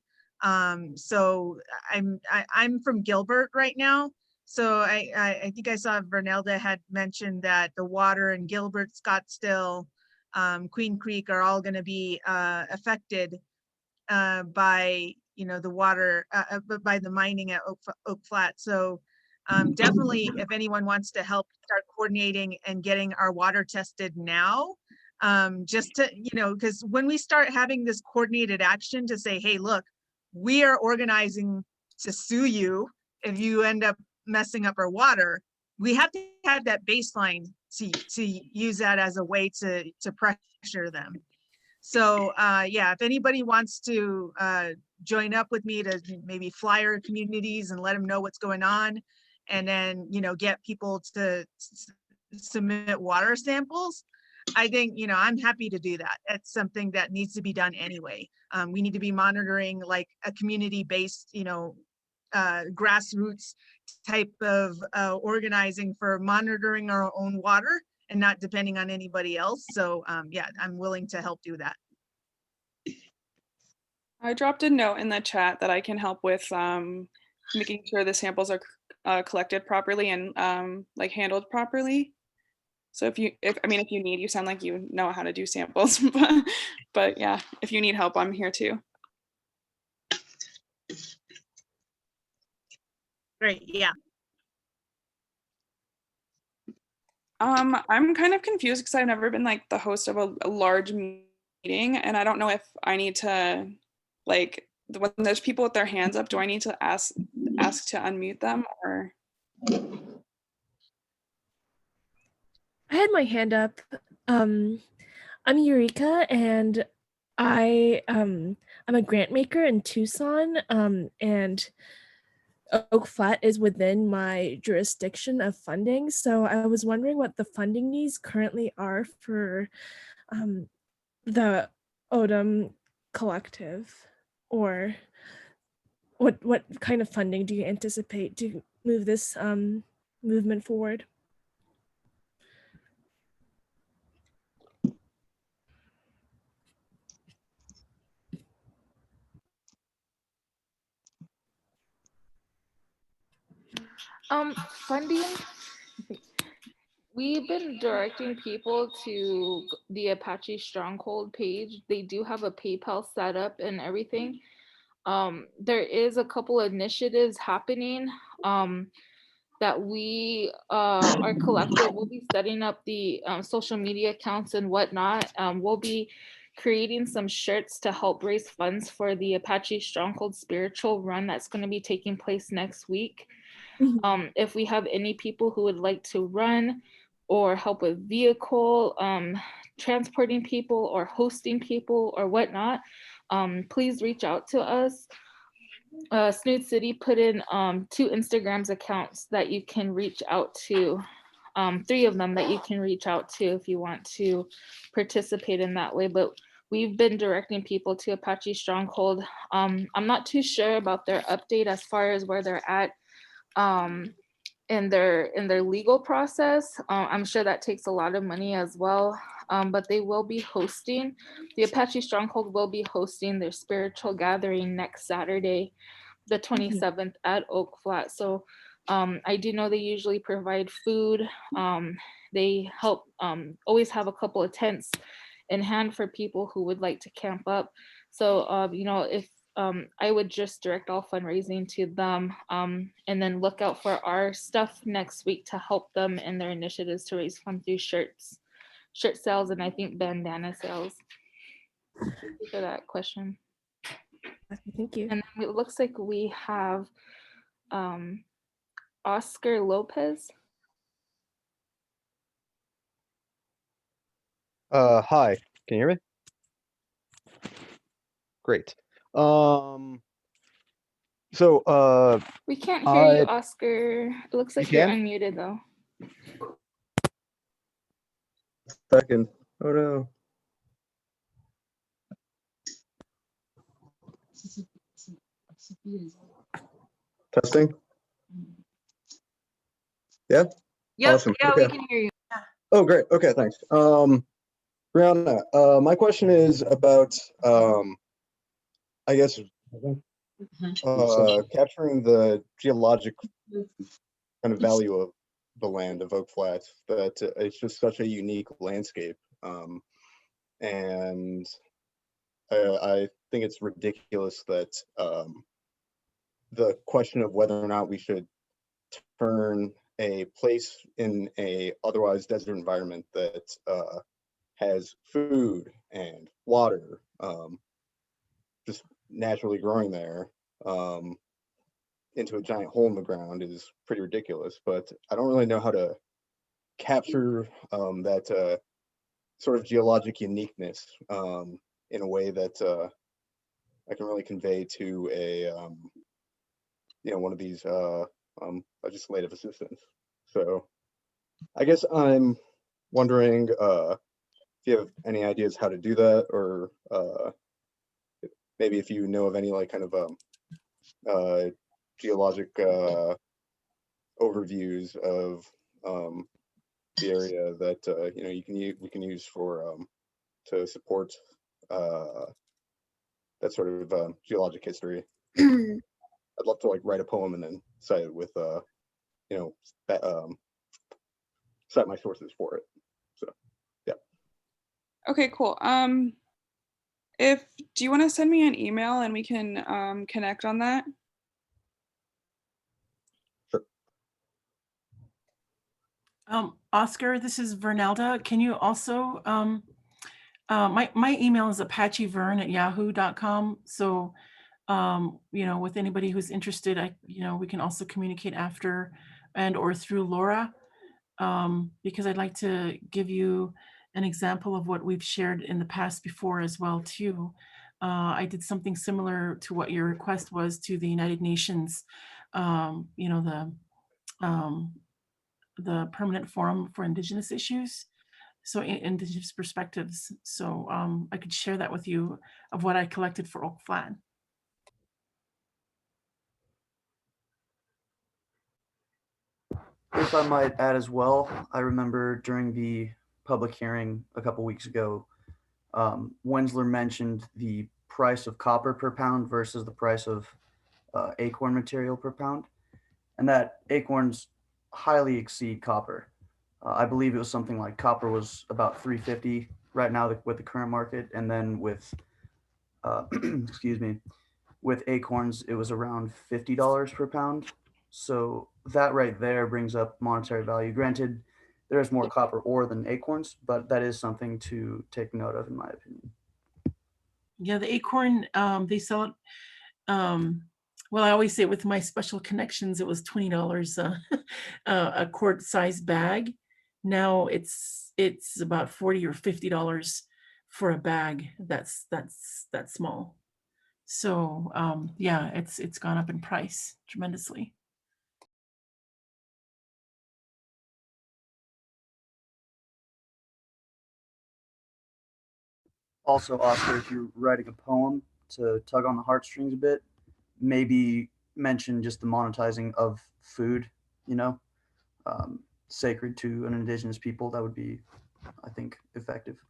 So I'm from Gilbert right now. So I think I saw Vernelda had mentioned that the water in Gilbert, Scottsdale, Queen Creek are all going to be affected by the water, by the mining at Oak Flat. So definitely, if anyone wants to help start coordinating and getting our water tested now, just to, because when we start having this coordinated action to say, hey, look, we are organizing to sue you if you end up messing up our water, we have to have that baseline to use that as a way to pressure them. So yeah, if anybody wants to join up with me to maybe flyer communities and let them know what's going on, and then get people to submit water samples, I think I'm happy to do that. It's something that needs to be done anyway. We need to be monitoring like a community-based, grassroots type of organizing for monitoring our own water and not depending on anybody else. So yeah, I'm willing to help do that. I dropped a note in the chat that I can help with making sure the samples are collected properly and like handled properly. So if you need, you sound like you know how to do samples, but yeah, if you need help, I'm here too. Great, yeah. I'm kind of confused because I've never been like the host of a large meeting, and I don't know if I need to, like, when there's people with their hands up, do I need to ask to unmute them, or? I had my hand up. I'm Eureka, and I'm a grant maker in Tucson, and Oak Flat is within my jurisdiction of funding. So I was wondering what the funding needs currently are for the Odom Collective, or what kind of funding do you anticipate to move this movement forward? Funding, we've been directing people to the Apache Stronghold page. They do have a PayPal set up and everything. There is a couple initiatives happening that we, our collective, will be setting up the social media accounts and whatnot. We'll be creating some shirts to help raise funds for the Apache Stronghold spiritual run that's going to be taking place next week. If we have any people who would like to run or help with vehicle, transporting people or hosting people or whatnot, please reach out to us. Snood City put in 2 Instagrams accounts that you can reach out to, 3 of them that you can reach out to if you want to participate in that way. But we've been directing people to Apache Stronghold. I'm not too sure about their update as far as where they're at in their legal process. I'm sure that takes a lot of money as well, but they will be hosting, the Apache Stronghold will be hosting their spiritual gathering next Saturday, the 27th at Oak Flat. So I do know they usually provide food. They help always have a couple of tents in hand for people who would like to camp up. So, if I would just direct all fundraising to them, and then look out for our stuff next week to help them in their initiatives to raise funds through shirt sales, and I think bandana sales. Thank you for that question. Thank you. And it looks like we have Oscar Lopez. Hi, can you hear me? Great. So We can't hear you, I Oscar. It looks like You you're can? unmuted though. second. Oh no. Testing. Yeah. Yep. Awesome. Yeah, Okay. we can hear you. Oh, great. Okay, thanks. Brianna, my question is about I guess capturing the geologic kind of value of the land of Oak Flats. That it's just such a unique landscape, and I think it's ridiculous that the question of whether or not we should turn a place in a otherwise desert environment that has food and water just naturally growing there into a giant hole in the ground is pretty ridiculous. But I don't really know how to capture that sort of geologic uniqueness in a way that I can really convey to a one of these legislative assistants. So I guess I'm wondering if you have any ideas how to do that, or maybe if you know of any like kind of geologic overviews of the area that we can use for to support that sort of geologic history. I'd love to like write a poem and then cite it with cite my sources for it. So yeah. Okay, cool. Do you want to send me an email and we can connect on that? Oscar, this is Vernelda. Can you also, my email is apachevern@yahoo.com. So, with anybody who's interested, we can also communicate after and or through Laura, because I'd like to give you an example of what we've shared in the past before as well too. I did something similar to what your request was to the United Nations, the Permanent Forum for Indigenous Issues, so Indigenous perspectives. So I could share that with you of what I collected for Oak Flat. If I might add as well, I remember during the public hearing a couple weeks ago, Wensler mentioned the price of copper per pound versus the price of acorn material per pound, and that acorns highly exceed copper. I believe it was something like copper was about $3.50 right now with the current market, and then with excuse me, with acorns it was around $50 per pound. So that right there brings up monetary value. Granted, there is more copper ore than acorns, but that is something to take note of, in my opinion. Yeah, the acorn, they sell it. Well, I always say with my special connections, it was $20 a quart size bag. Now it's about $40 or $50 for a bag that's that small. So yeah, it's gone up in price tremendously. Also, Oscar, if you're writing a poem to tug on the heartstrings a bit, maybe mention just the monetizing of food, sacred to an indigenous people. That would be, I think, effective.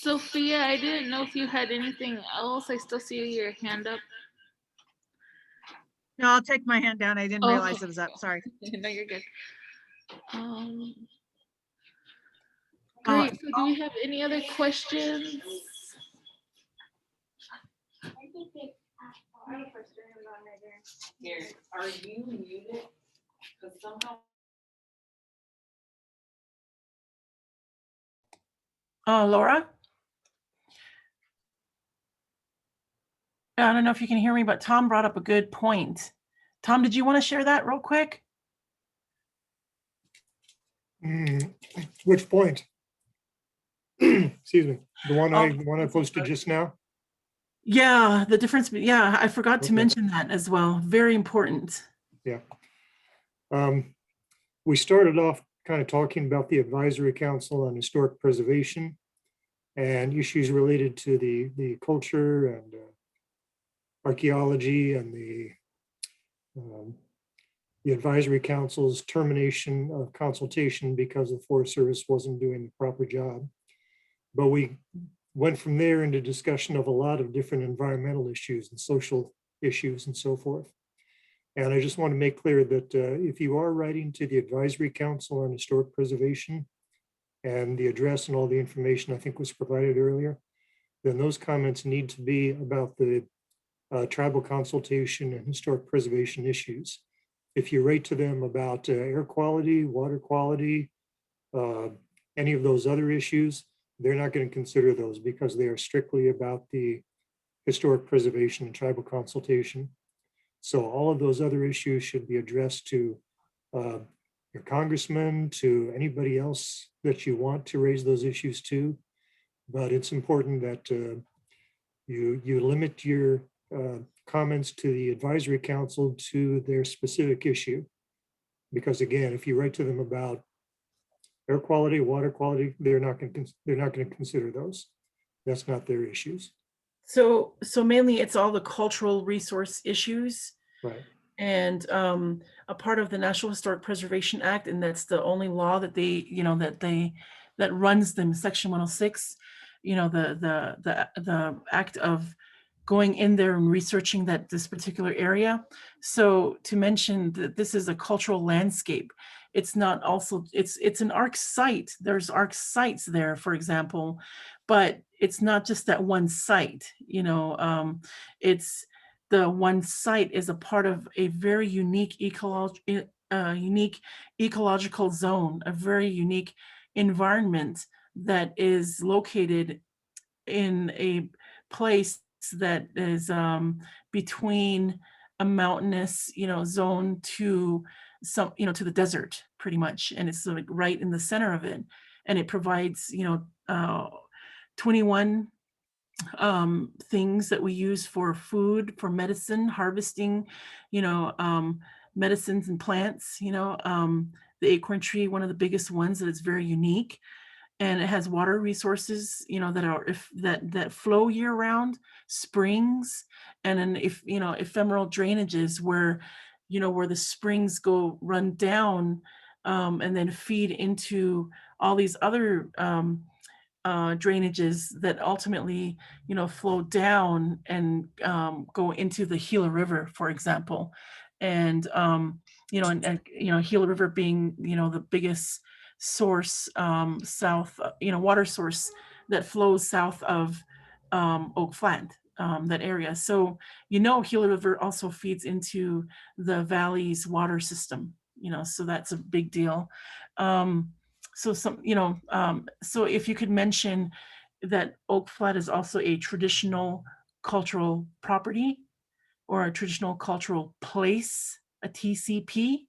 Sophia, I didn't know if you had anything else. I still see your hand up. No, I'll take my hand down. I didn't realize Okay. it was up. Sorry. No, you're good. Uh, Great. So do we have any other questions? Here, are you muted? Because somehow. Laura? I don't know if you can hear me, but Tom brought up a good point. Tom, did you want to share that real quick? Which point? Excuse me. The one I posted just now? Yeah, the difference. Yeah, I forgot to Okay. mention that as well. Very important. Yeah. We started off kind of talking about the Advisory Council on Historic Preservation and issues related to the culture and archaeology and the Advisory Council's termination of consultation because the Forest Service wasn't doing the proper job. But we went from there into discussion of a lot of different environmental issues and social issues and so forth. And I just want to make clear that if you are writing to the Advisory Council on Historic Preservation, and the address and all the information I think was provided earlier, then those comments need to be about the tribal consultation and historic preservation issues. If you write to them about air quality, water quality, any of those other issues, they're not going to consider those because they are strictly about the historic preservation and tribal consultation. So all of those other issues should be addressed to your congressman, to anybody else that you want to raise those issues to. But it's important that you limit your comments to the Advisory Council to their specific issue. Because again, if you write to them about air quality, water quality, they're not going to consider those. That's not their issues. So mainly it's all the cultural resource issues. Right. And a part of the National Historic Preservation Act, and that's the only law that that runs them, Section 106, the act of going in there and researching this particular area. So to mention that this is a cultural landscape, it's not also, it's an ARC site. There's ARC sites there, for example, but it's not just that one site, it's the one site is a part of a very unique ecological zone, a very unique environment that is located in a place that is between a mountainous, zone to to the desert, pretty much, and it's like right in the center of it, and it provides 21 things that we use for food, for medicine, harvesting, medicines and plants, the acorn tree, one of the biggest ones that is very unique. And it has water resources, that are that flow year round, springs, and then ephemeral drainages where, where the springs run down and then feed into all these other drainages that ultimately, flow down and go into the Gila River, for example. And, Gila River being, the biggest source south, water source that flows south of Oak Flat, that area. So, Gila River also feeds into the valley's water system, so that's a big deal. So so if you could mention that Oak Flat is also a traditional cultural property or a traditional cultural place, a TCP,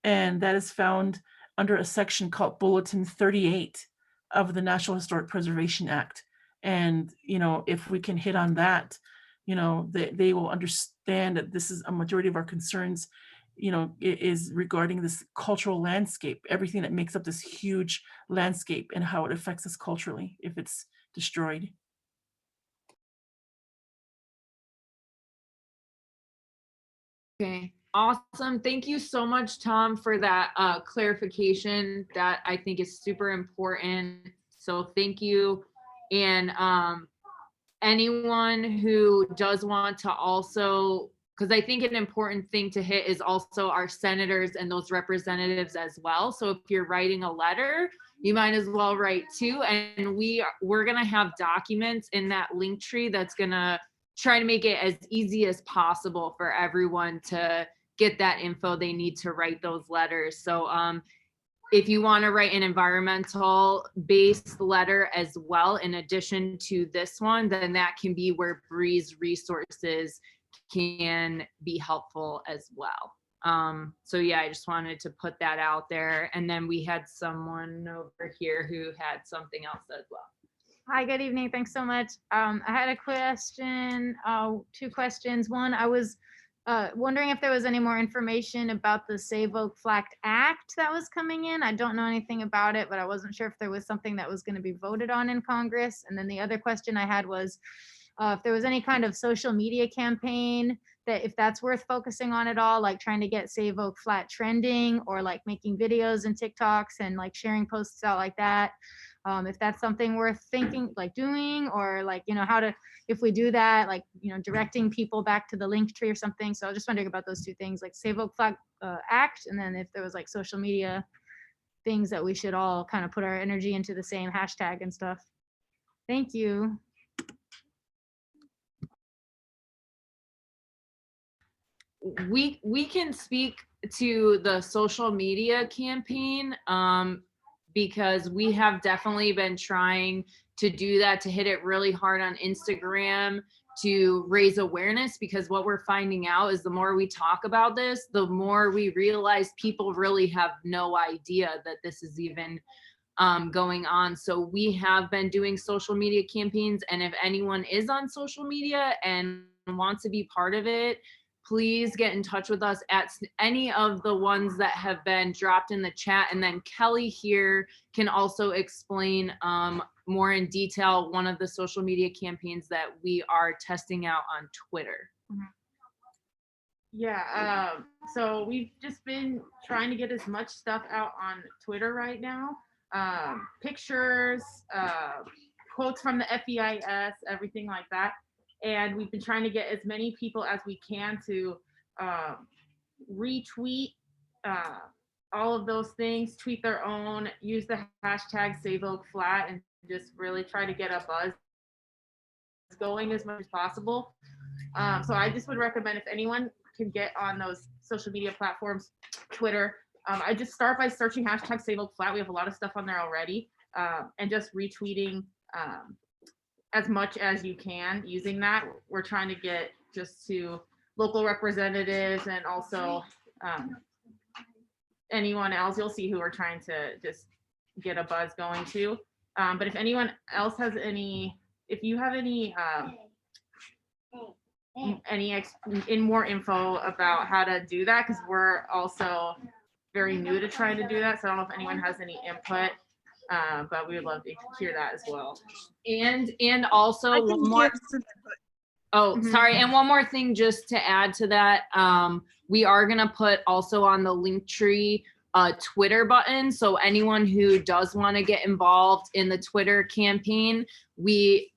and that is found under a section called Bulletin 38 of the National Historic Preservation Act. And, if we can hit on that, they will understand that this is a majority of our concerns, is regarding this cultural landscape, everything that makes up this huge landscape and how it affects us culturally if it's destroyed. Okay, awesome. Thank you so much, Tom, for that clarification. That I think is super important. So thank you. And anyone who does want to also, because because I think an important thing to hit is also our senators and those representatives as well. So if you're writing a letter, you might as well write two. And we're gonna have documents in that link tree that's gonna try to make it as easy as possible for everyone to get that info they need to write those letters. So if you want to write an environmental based letter as well, in addition to this one, then that can be where Bree's resources can be helpful as well. So yeah, I just wanted to put that out there. And then we had someone over here who had something else as well. Hi, good evening. Thanks so much. I had a question, two questions. One, I was wondering if there was any more information about the Save Oak Flat Act that was coming in. I don't know anything about it, but I wasn't sure if there was something that was going to be voted on in Congress. And then the other question I had was if there was any kind of social media campaign that if that's worth focusing on at all, like trying to get Save Oak Flat trending or like making videos and TikToks and like sharing posts out like that. If that's something worth thinking, like doing, or like, you know, how to, if we do that, like, you know, directing people back to the link tree or something. So I was just wondering about those two things, like Save Oak Flat Act, and then if there was like social media things that we should all kind of put our energy into the same hashtag and stuff. Thank you. We can speak to the social media campaign because we have definitely been trying to do that, to hit it really hard on Instagram to raise awareness, because what we're finding out is the more we talk about this, the more we realize people really have no idea that this is even going on. So we have been doing social media campaigns, and if anyone is on social media and wants to be part of it, please get in touch with us at any of the ones that have been dropped in the chat. And then Kelly here can also explain more in detail one of the social media campaigns that we are testing out on Twitter. Yeah, so we've just been trying to get as much stuff out on Twitter right now. Pictures, quotes from the FEIS, everything like that. And we've been trying to get as many people as we can to retweet all of those things, tweet their own, use the hashtag Save Oak Flat, and just really try to get a buzz going as much as possible. So I just would recommend, if anyone can get on those social media platforms, Twitter, I just start by searching hashtag Save Oak Flat. We have a lot of stuff on there already, and just retweeting as much as you can using that. We're trying to get just to local representatives and also anyone else. You'll see who we're trying to just get a buzz going to. But if anyone else has any, if you have any more info about how to do that, because we're also very new to trying to do that. So I don't know if anyone has any input. But we would love to hear that as well. And also one more. Oh, sorry. And one more thing, just to add to that, we are gonna put also on the Linktree Twitter button. So anyone who does want to get involved in the Twitter campaign,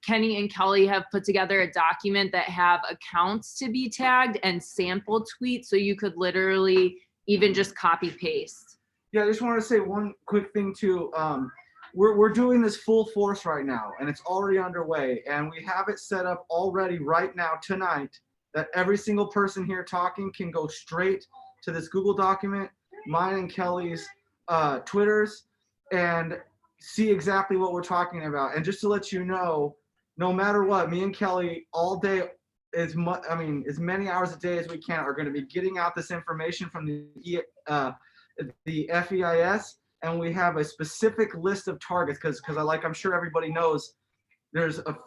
Kenny and Kelly have put together a document that have accounts to be tagged and sample tweets. So you could literally even just copy paste. Yeah, I just want to say one quick thing too. We're doing this full force right now, and it's already underway, and we have it set up already right now tonight that every single person here talking can go straight to this Google document, mine and Kelly's Twitters, and see exactly what we're talking about. And just to let you know, no matter what, me and Kelly all day, as many hours a day as we can, are going to be getting out this information from the FEIS, and we have a specific list of targets because I'm sure everybody knows there's a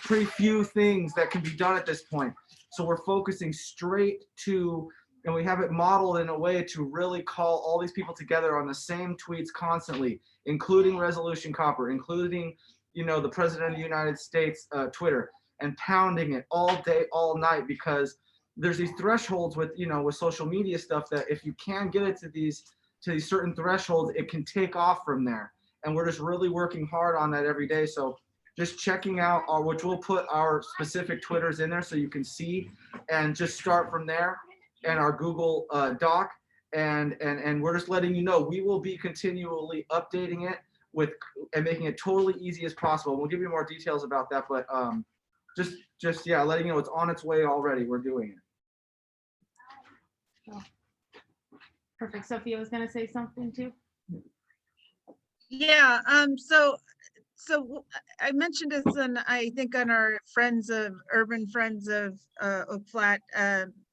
pretty few things that can be done at this point. So we're focusing straight to, and we have it modeled in a way to really call all these people together on the same tweets constantly, including Resolution Copper, including, the President of the United States Twitter, and pounding it all day, all night, because there's these thresholds with social media stuff that if you can get it to these certain thresholds, it can take off from there. And we're just really working hard on that every day. So just checking out our, which we'll put our specific Twitters in there so you can see, and just start from there, and our Google Doc. And we're just letting you know, we will be continually updating it and making it totally easy as possible. We'll give you more details about that, but just yeah, letting you know it's on its way already. We're doing it. Oh. Perfect. Sophia was going to say something too. Yeah. So I mentioned this I think on our Urban Friends of Oak Flat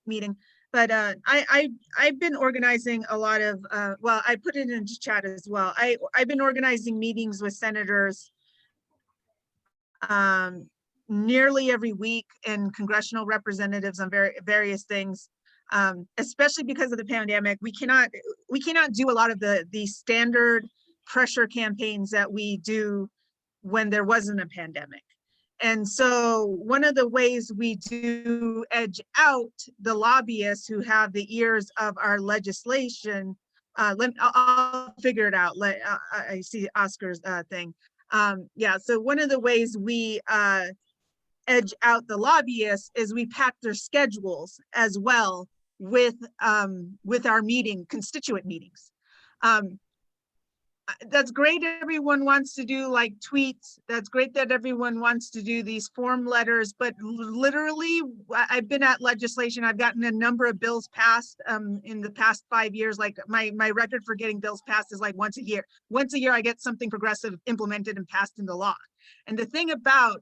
meeting, but I've been organizing a lot of, well, I put it into chat as well. I've been organizing meetings with senators nearly every week, and congressional representatives on various things, especially because of the pandemic. We cannot do a lot of the standard pressure campaigns that we do when there wasn't a pandemic. And so one of the ways we do edge out the lobbyists who have the ears of our legislation, I'll figure it out. I see Oscar's thing. Yeah, so one of the ways we edge out the lobbyists is we pack their schedules as well with our constituent meetings. That's great. Everyone wants to do like tweets. That's great that everyone wants to do these form letters, but literally I've been at legislation. I've gotten a number of bills passed in the past 5 years. Like my record for getting bills passed is like once a year. Once a year I get something progressive implemented and passed into law. And the thing about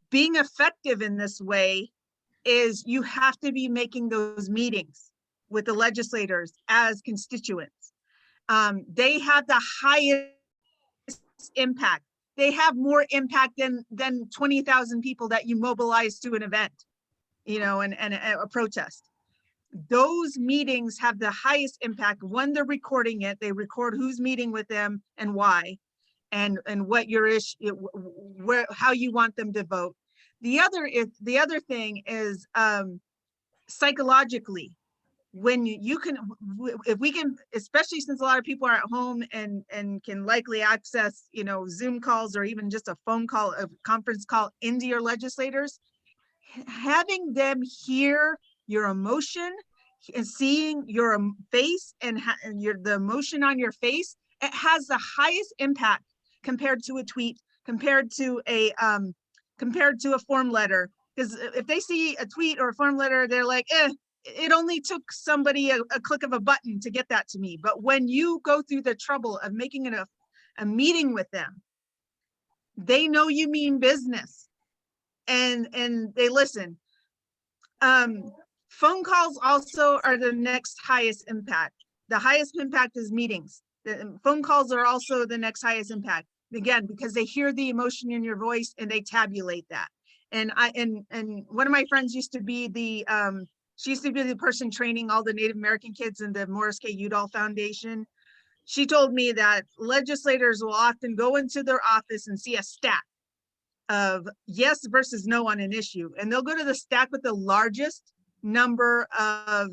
being effective in this way is you have to be making those meetings with the legislators as constituents. They have the highest impact. They have more impact than 20,000 people that you mobilize to an event, and a protest. Those meetings have the highest impact when they're recording it. They record who's meeting with them and why, and what your issue, how you want them to vote. The other thing is psychologically. When if we can, especially since a lot of people are at home and can likely access, Zoom calls or even just a phone call, a conference call into your legislators, having them hear your emotion and seeing your face and the emotion on your face, it has the highest impact compared to a tweet, compared to a form letter. Because if they see a tweet or a form letter, they're like, it only took somebody a click of a button to get that to me. But when you go through the trouble of making it a meeting with them, they know you mean business, and they listen. Phone calls also are the next highest impact. The highest impact is meetings. The phone calls are also the next highest impact. Again, because they hear the emotion in your voice and they tabulate that. And one of my friends used to be she used to be the person training all the Native American kids in the Morris K. Udall Foundation. She told me that legislators will often go into their office and see a stack of yes versus no on an issue. And they'll go to the stack with the largest number of,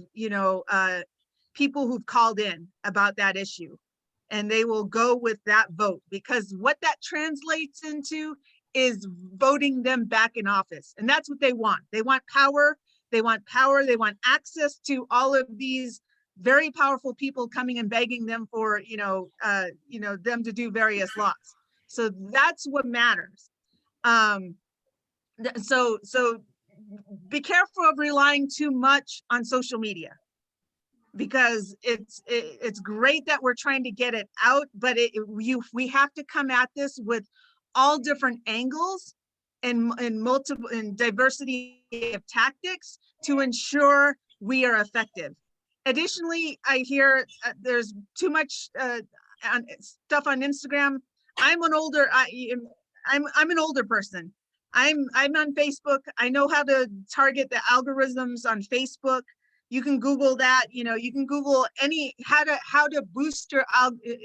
people who've called in about that issue. And they will go with that vote, because what that translates into is voting them back in office. And that's what they want. They want power. They want power. They want access to all of these very powerful people coming and begging them for, them to do various laws. So that's what matters. So be careful of relying too much on social media, because it's great that we're trying to get it out, but we have to come at this with all different angles and diversity of tactics to ensure we are effective. Additionally, I hear there's too much stuff on Instagram. I'm an older person. I'm on Facebook. I know how to target the algorithms on Facebook. You can Google that. You can Google how to boost your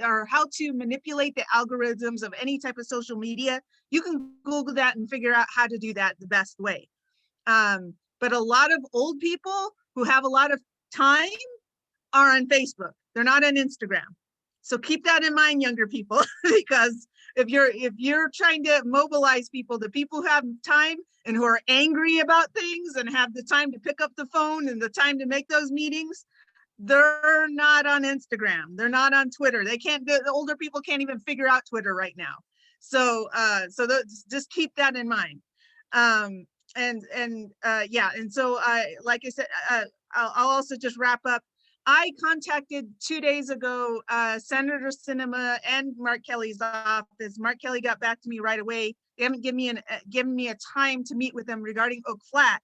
or how to manipulate the algorithms of any type of social media. You can Google that and figure out how to do that the best way. But a lot of old people who have a lot of time are on Facebook. They're not on Instagram. So keep that in mind, younger people, because if you're trying to mobilize people, the people who have time and who are angry about things and have the time to pick up the phone and the time to make those meetings, they're not on Instagram. They're not on Twitter. They can't, the older people can't even figure out Twitter right now. So, just keep that in mind. Yeah, and so like I said, I'll also just wrap up. I contacted 2 days ago, Senator Sinema and Mark Kelly's office. Mark Kelly got back to me right away. They haven't given me a time to meet with them regarding Oak Flat,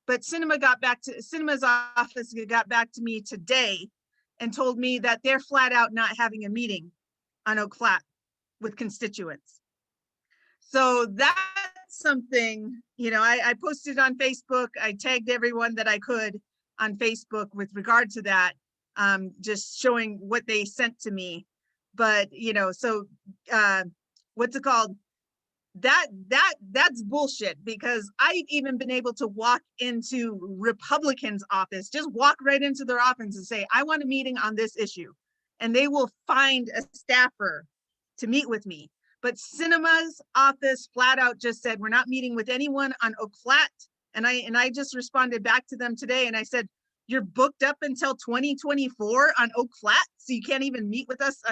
but Sinema's office got back to me today and told me that they're flat out not having a meeting on Oak Flat with constituents. So that's something, I posted on Facebook. I tagged everyone that I could on Facebook with regard to that, just showing what they sent to me. But, so what's it called? That's bullshit, because I've even been able to walk into Republicans' office, just walk right into their office and say, I want a meeting on this issue. And they will find a staffer to meet with me. But Sinema's office flat out just said, we're not meeting with anyone on Oak Flat. And I just responded back to them today and I said, you're booked up until 2024 on Oak Flat, so you can't even meet with us,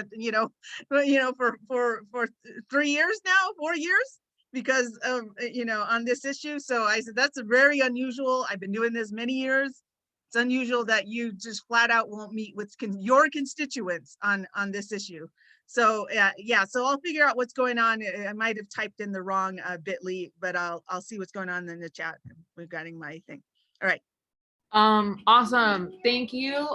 for 3 years now, 4 years, because of, on this issue. So I said, that's very unusual. I've been doing this many years. It's unusual that you just flat out won't meet with your constituents on this issue. So yeah, so I'll figure out what's going on. I might have typed in the wrong bit.ly, but I'll see what's going on in the chat regarding my thing. All right. Awesome. Thank you.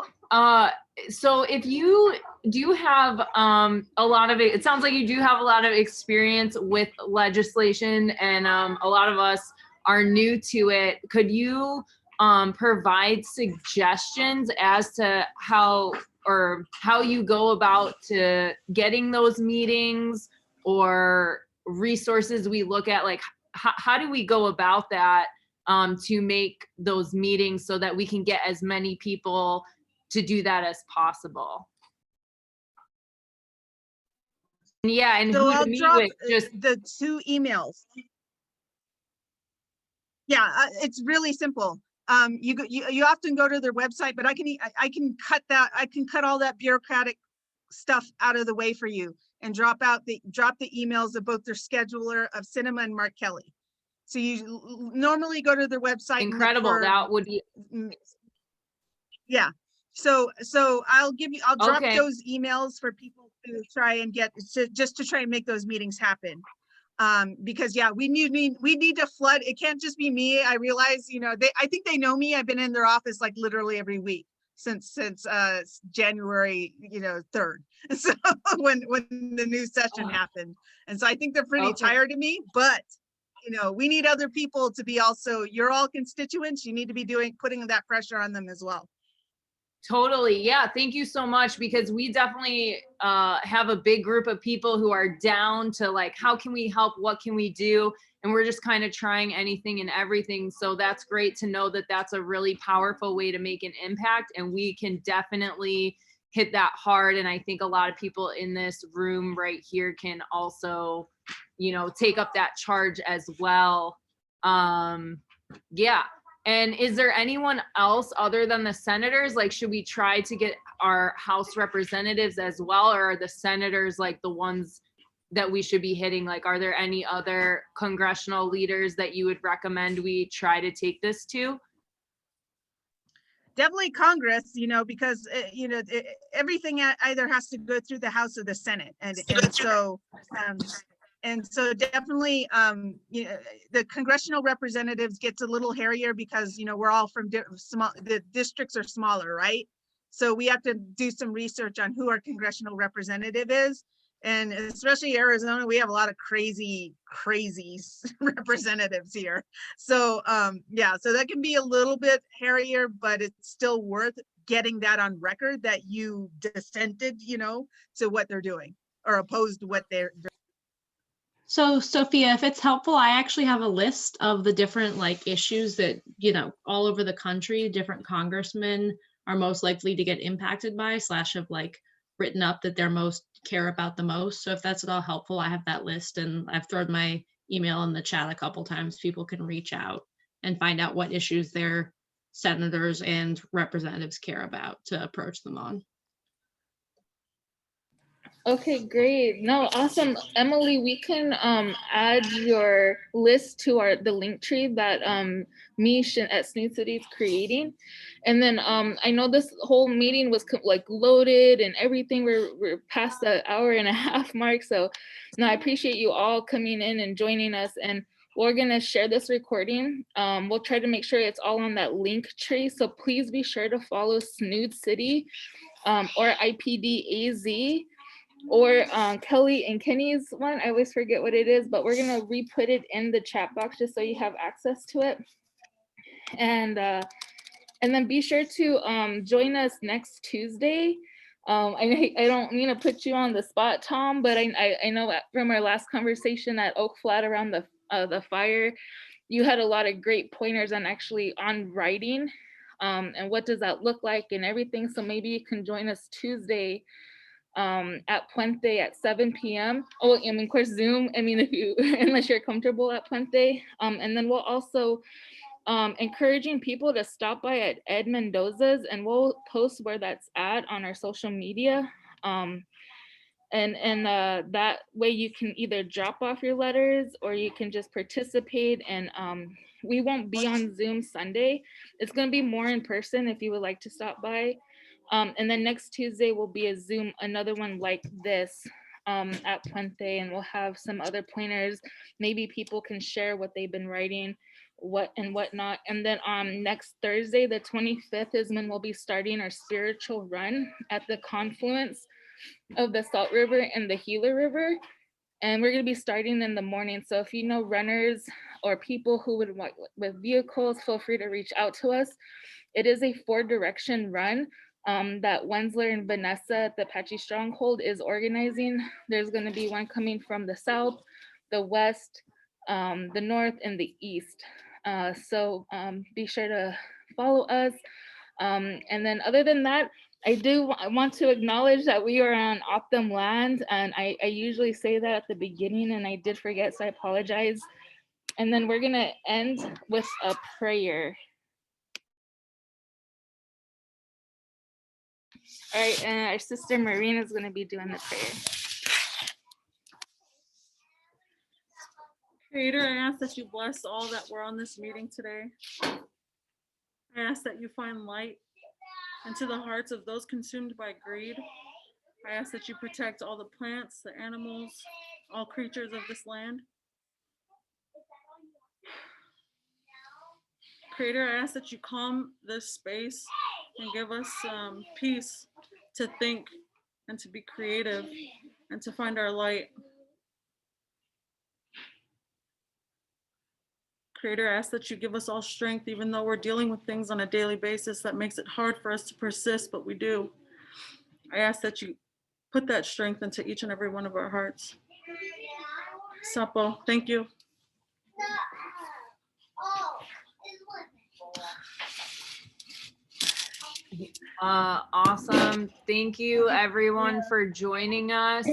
So if you do have a lot of it sounds like you do have a lot of experience with legislation, and a lot of us are new to it. Could you provide suggestions as to how you go about to getting those meetings, or resources we look at? Like, how do we go about that to make those meetings so that we can get as many people to do that as possible? Yeah, and so who I'll to meet drop with, just the 2 emails. Yeah, it's really simple. You often go to their website, but I can cut all that bureaucratic stuff out of the way for you and drop the emails of both their scheduler of Sinema and Mark Kelly. So you normally go to their website. Incredible. That would be. Yeah. So I'll drop Okay. those emails for people to try and just to try and make those meetings happen. Because yeah, we need to flood. It can't just be me. I realize, I think they know me. I've been in their office like literally every week since January, 3rd. So when the new session happened. And so I think they're pretty tired of me, but we need other people to be also, you're all constituents. You need to be putting that pressure on them as well. Totally. Yeah. Thank you so much, because we definitely have a big group of people who are down to, like, how can we help? What can we do? And we're just kind of trying anything and everything. So that's great to know that that's a really powerful way to make an impact. And we can definitely hit that hard. And I think a lot of people in this room right here can also, take up that charge as well. Yeah. And is there anyone else other than the senators? Like, should we try to get our House representatives as well? Or are the senators like the ones that we should be hitting? Like, are there any other congressional leaders that you would recommend we try to take this to? Definitely Congress, because, everything either has to go through the House or the Senate. And so definitely, the congressional representatives gets a little hairier because, we're all from the districts are smaller, right? So we have to do some research on who our congressional representative is. And especially Arizona, we have a lot of crazy representatives here. So yeah, so that can be a little bit hairier, but it's still worth getting that on record that you dissented, to what they're doing or opposed to what they're doing. So Sophia, if it's helpful, I actually have a list of the different issues that, all over the country, different congressmen are most likely to get impacted by, / have written up that they're most care about the most. So if that's at all helpful, I have that list, and I've thrown my email in the chat a couple times. People can reach out and find out what issues their senators and representatives care about to approach them on. Okay, great. No, awesome. Emily, we can add your list to the link tree that Mish at Snood City is creating. And then I know this whole meeting was like loaded and everything. We're past the hour and a half mark. So no, I appreciate you all coming in and joining us. And we're gonna share this recording. We'll try to make sure it's all on that link tree. So please be sure to follow Snood City or IPD-AZ. Or Kelly and Kenny's one. I always forget what it is, but we're gonna re-put it in the chat box just so you have access to it. And then be sure to join us next Tuesday. I don't mean to put you on the spot, Tom, but I know from our last conversation at Oak Flat around the fire, you had a lot of great pointers on writing, and what does that look like and everything. So maybe you can join us Tuesday at Puente at 7 p.m. Oh, I mean, of course, Zoom. I mean, unless you're comfortable at Puente. And then we'll also encouraging people to stop by at Ed Mendoza's, and we'll post where that's at on our social media. And that way you can either drop off your letters or you can just participate. And we won't be on Zoom Sunday. It's going to be more in person if you would like to stop by. And then next Tuesday will be a Zoom, another one like this at Puente, and we'll have some other pointers. Maybe people can share what they've been writing, what and whatnot. And then next Thursday, the 25th, is when we'll be starting our spiritual run at the confluence of the Salt River and the Gila River. And we're going to be starting in the morning. So if you know runners or people who would want with vehicles, feel free to reach out to us. It is a 4-direction run that Wensler and Vanessa at the Apache Stronghold is organizing. There's going to be one coming from the south, the west, the north, and the east. So be sure to follow us. And then other than that, I want to acknowledge that we are on Optum land, and I usually say that at the beginning, and I did forget, so I apologize. And then we're gonna end with a prayer. All right, and our sister Marina is gonna be doing the prayer. Creator, I ask that you bless all that were on this meeting today. I ask that you find light into the hearts of those consumed by greed. I ask that you protect all the plants, the animals, all creatures of this land. Creator, I ask that you calm this space and give us peace to think and to be creative and to find our light. Creator, I ask that you give us all strength, even though we're dealing with things on a daily basis that makes it hard for us to persist, but we do. I ask that you put that strength into each and every one of our hearts. Sapo, thank you. Awesome. Thank you everyone for joining us.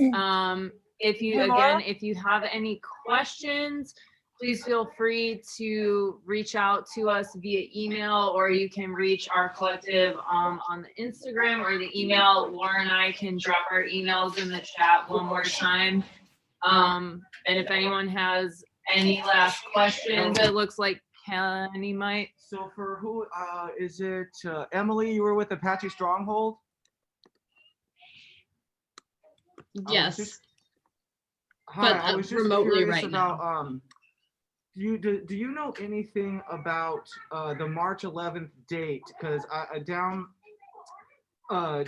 If you have any questions, please feel free to reach out to us via email, or you can reach our collective on the Instagram or the email. Laura and I can drop our emails in the chat one more time. And if anyone has any last questions, it looks like Kenny might. So for who is it? Emily, you were with Apache Stronghold? Yes. Hi, but I was just remotely curious right about now. do you know anything about the March 11th date? Because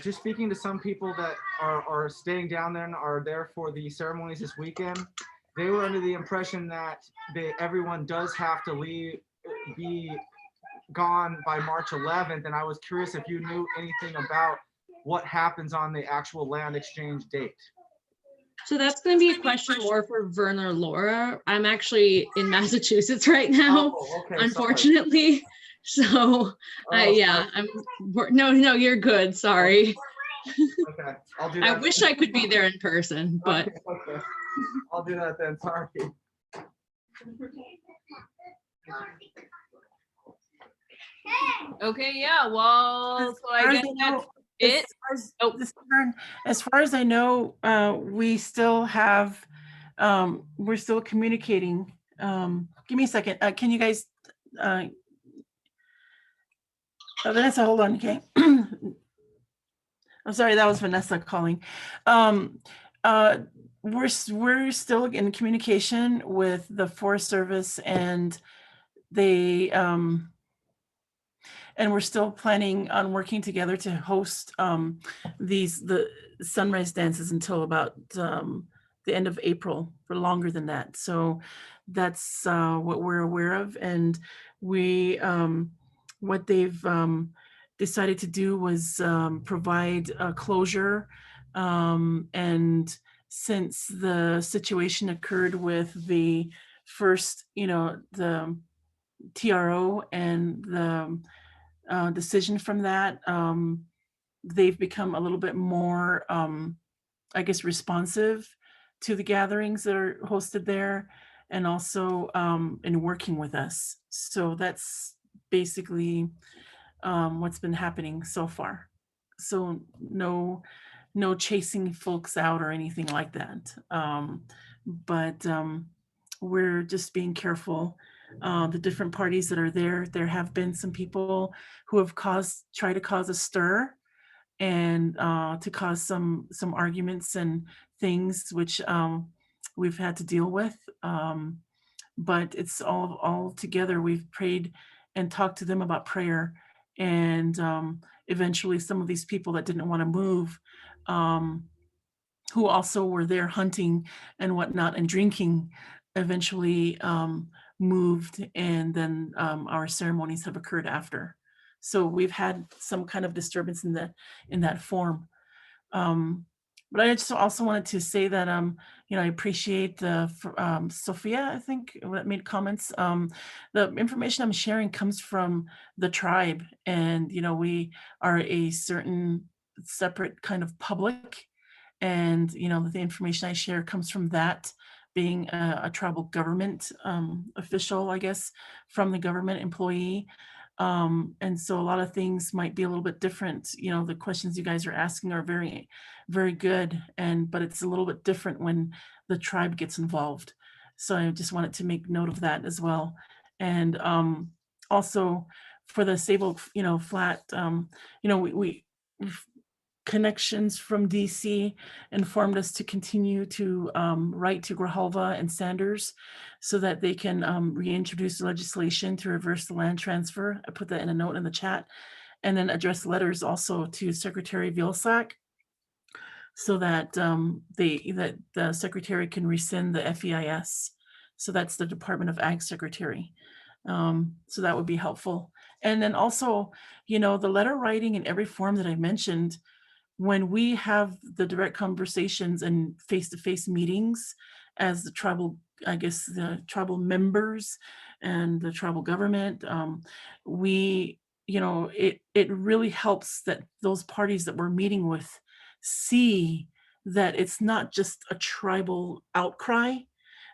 just speaking to some people that are staying down there and are there for the ceremonies this weekend, they were under the impression that everyone does have to be gone by March 11th, and I was curious if you knew anything about what happens on the actual land exchange date. So that's going to be a question more for Vern or Laura. I'm actually in Massachusetts right now, unfortunately. So, yeah, no, you're good. Sorry. Okay, I'll do I that. wish I could be there in person, but Okay. I'll do that then. Sorry. Okay, yeah, well, so I far as guess I that's know, it. Oh, as far as I know, we still have, we're still communicating. Give me a second. Can you guys, Vanessa, hold on, okay? I'm sorry, that was Vanessa calling. Um, uh, we're still in communication with the Forest Service, and they and we're still planning on working together to host the sunrise dances until about the end of April, for longer than that. So that's what we're aware of, and we what they've decided to do was provide a closure, and since the situation occurred with the first, the TRO and the decision from that, they've become a little bit more, I guess, responsive to the gatherings that are hosted there, and also in working with us. So that's basically what's been happening so far. So no chasing folks out or anything like that. But we're just being careful. The different parties that are there have been some people who have tried to cause a stir, and to cause some arguments and things, which we've had to deal with. But it's all together. We've prayed and talked to them about prayer, and eventually some of these people that didn't want to move, who also were there hunting and whatnot and drinking, eventually moved, and then our ceremonies have occurred after. So we've had some kind of disturbance in that form. But I just also wanted to say that I appreciate Sophia, I think, that made comments. The information I'm sharing comes from the tribe, and we are a certain separate kind of public, and the information I share comes from that, being a tribal government official, I guess, from the government employee. And so a lot of things might be a little bit different. The questions you guys are asking are very, very good, but it's a little bit different when the tribe gets involved. So I just wanted to make note of that as well. And also for the Save Oak, flat, we connections from DC informed us to continue to write to Grijalva and Sanders so that they can reintroduce legislation to reverse the land transfer. I put that in a note in the chat, and then address letters also to Secretary Vilsack so that that the secretary can rescind the FEIS. So that's the Department of Ag Secretary. So that would be helpful. And then also, the letter writing in every form that I mentioned, when we have the direct conversations and face-to-face meetings as the tribal members and the tribal government, it really helps that those parties that we're meeting with see that it's not just a tribal outcry,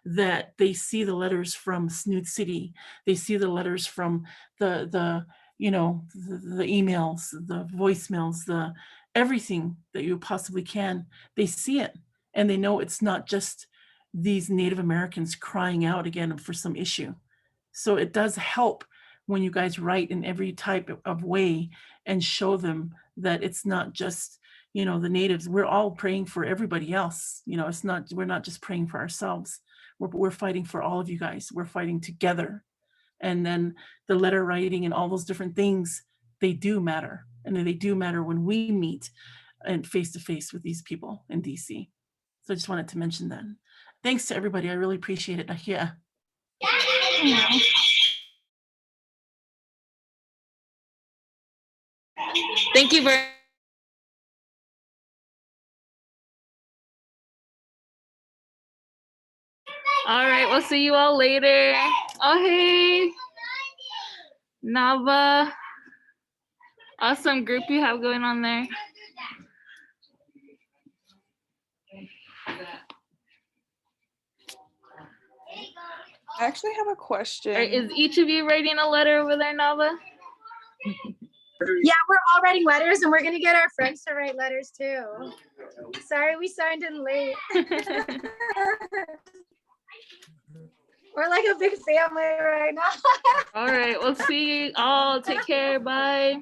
that they see the letters from Snood City, they see the letters from the emails, the voicemails, the everything that you possibly can. They see it, and they know it's not just these Native Americans crying out again for some issue. So it does help when you guys write in every type of way and show them that it's not just the natives. We're all praying for everybody else. We're not just praying for ourselves. We're fighting for all of you guys. We're fighting together. And then the letter writing and all those different things, they do matter. And they do matter when we meet and face to face with these people in DC. So I just wanted to mention that. Thanks to everybody. I really appreciate it. Yeah. thank you very All right, we'll see you all later. Oh, hey, Nava. Awesome group you have going on there. I actually have a question. Is each of you writing a letter over there, Nava? Yeah, we're all writing letters and we're gonna get our friends to write letters too. Sorry, we signed in late. We're like a big family right now. All right, we'll see you all. Take care. Bye.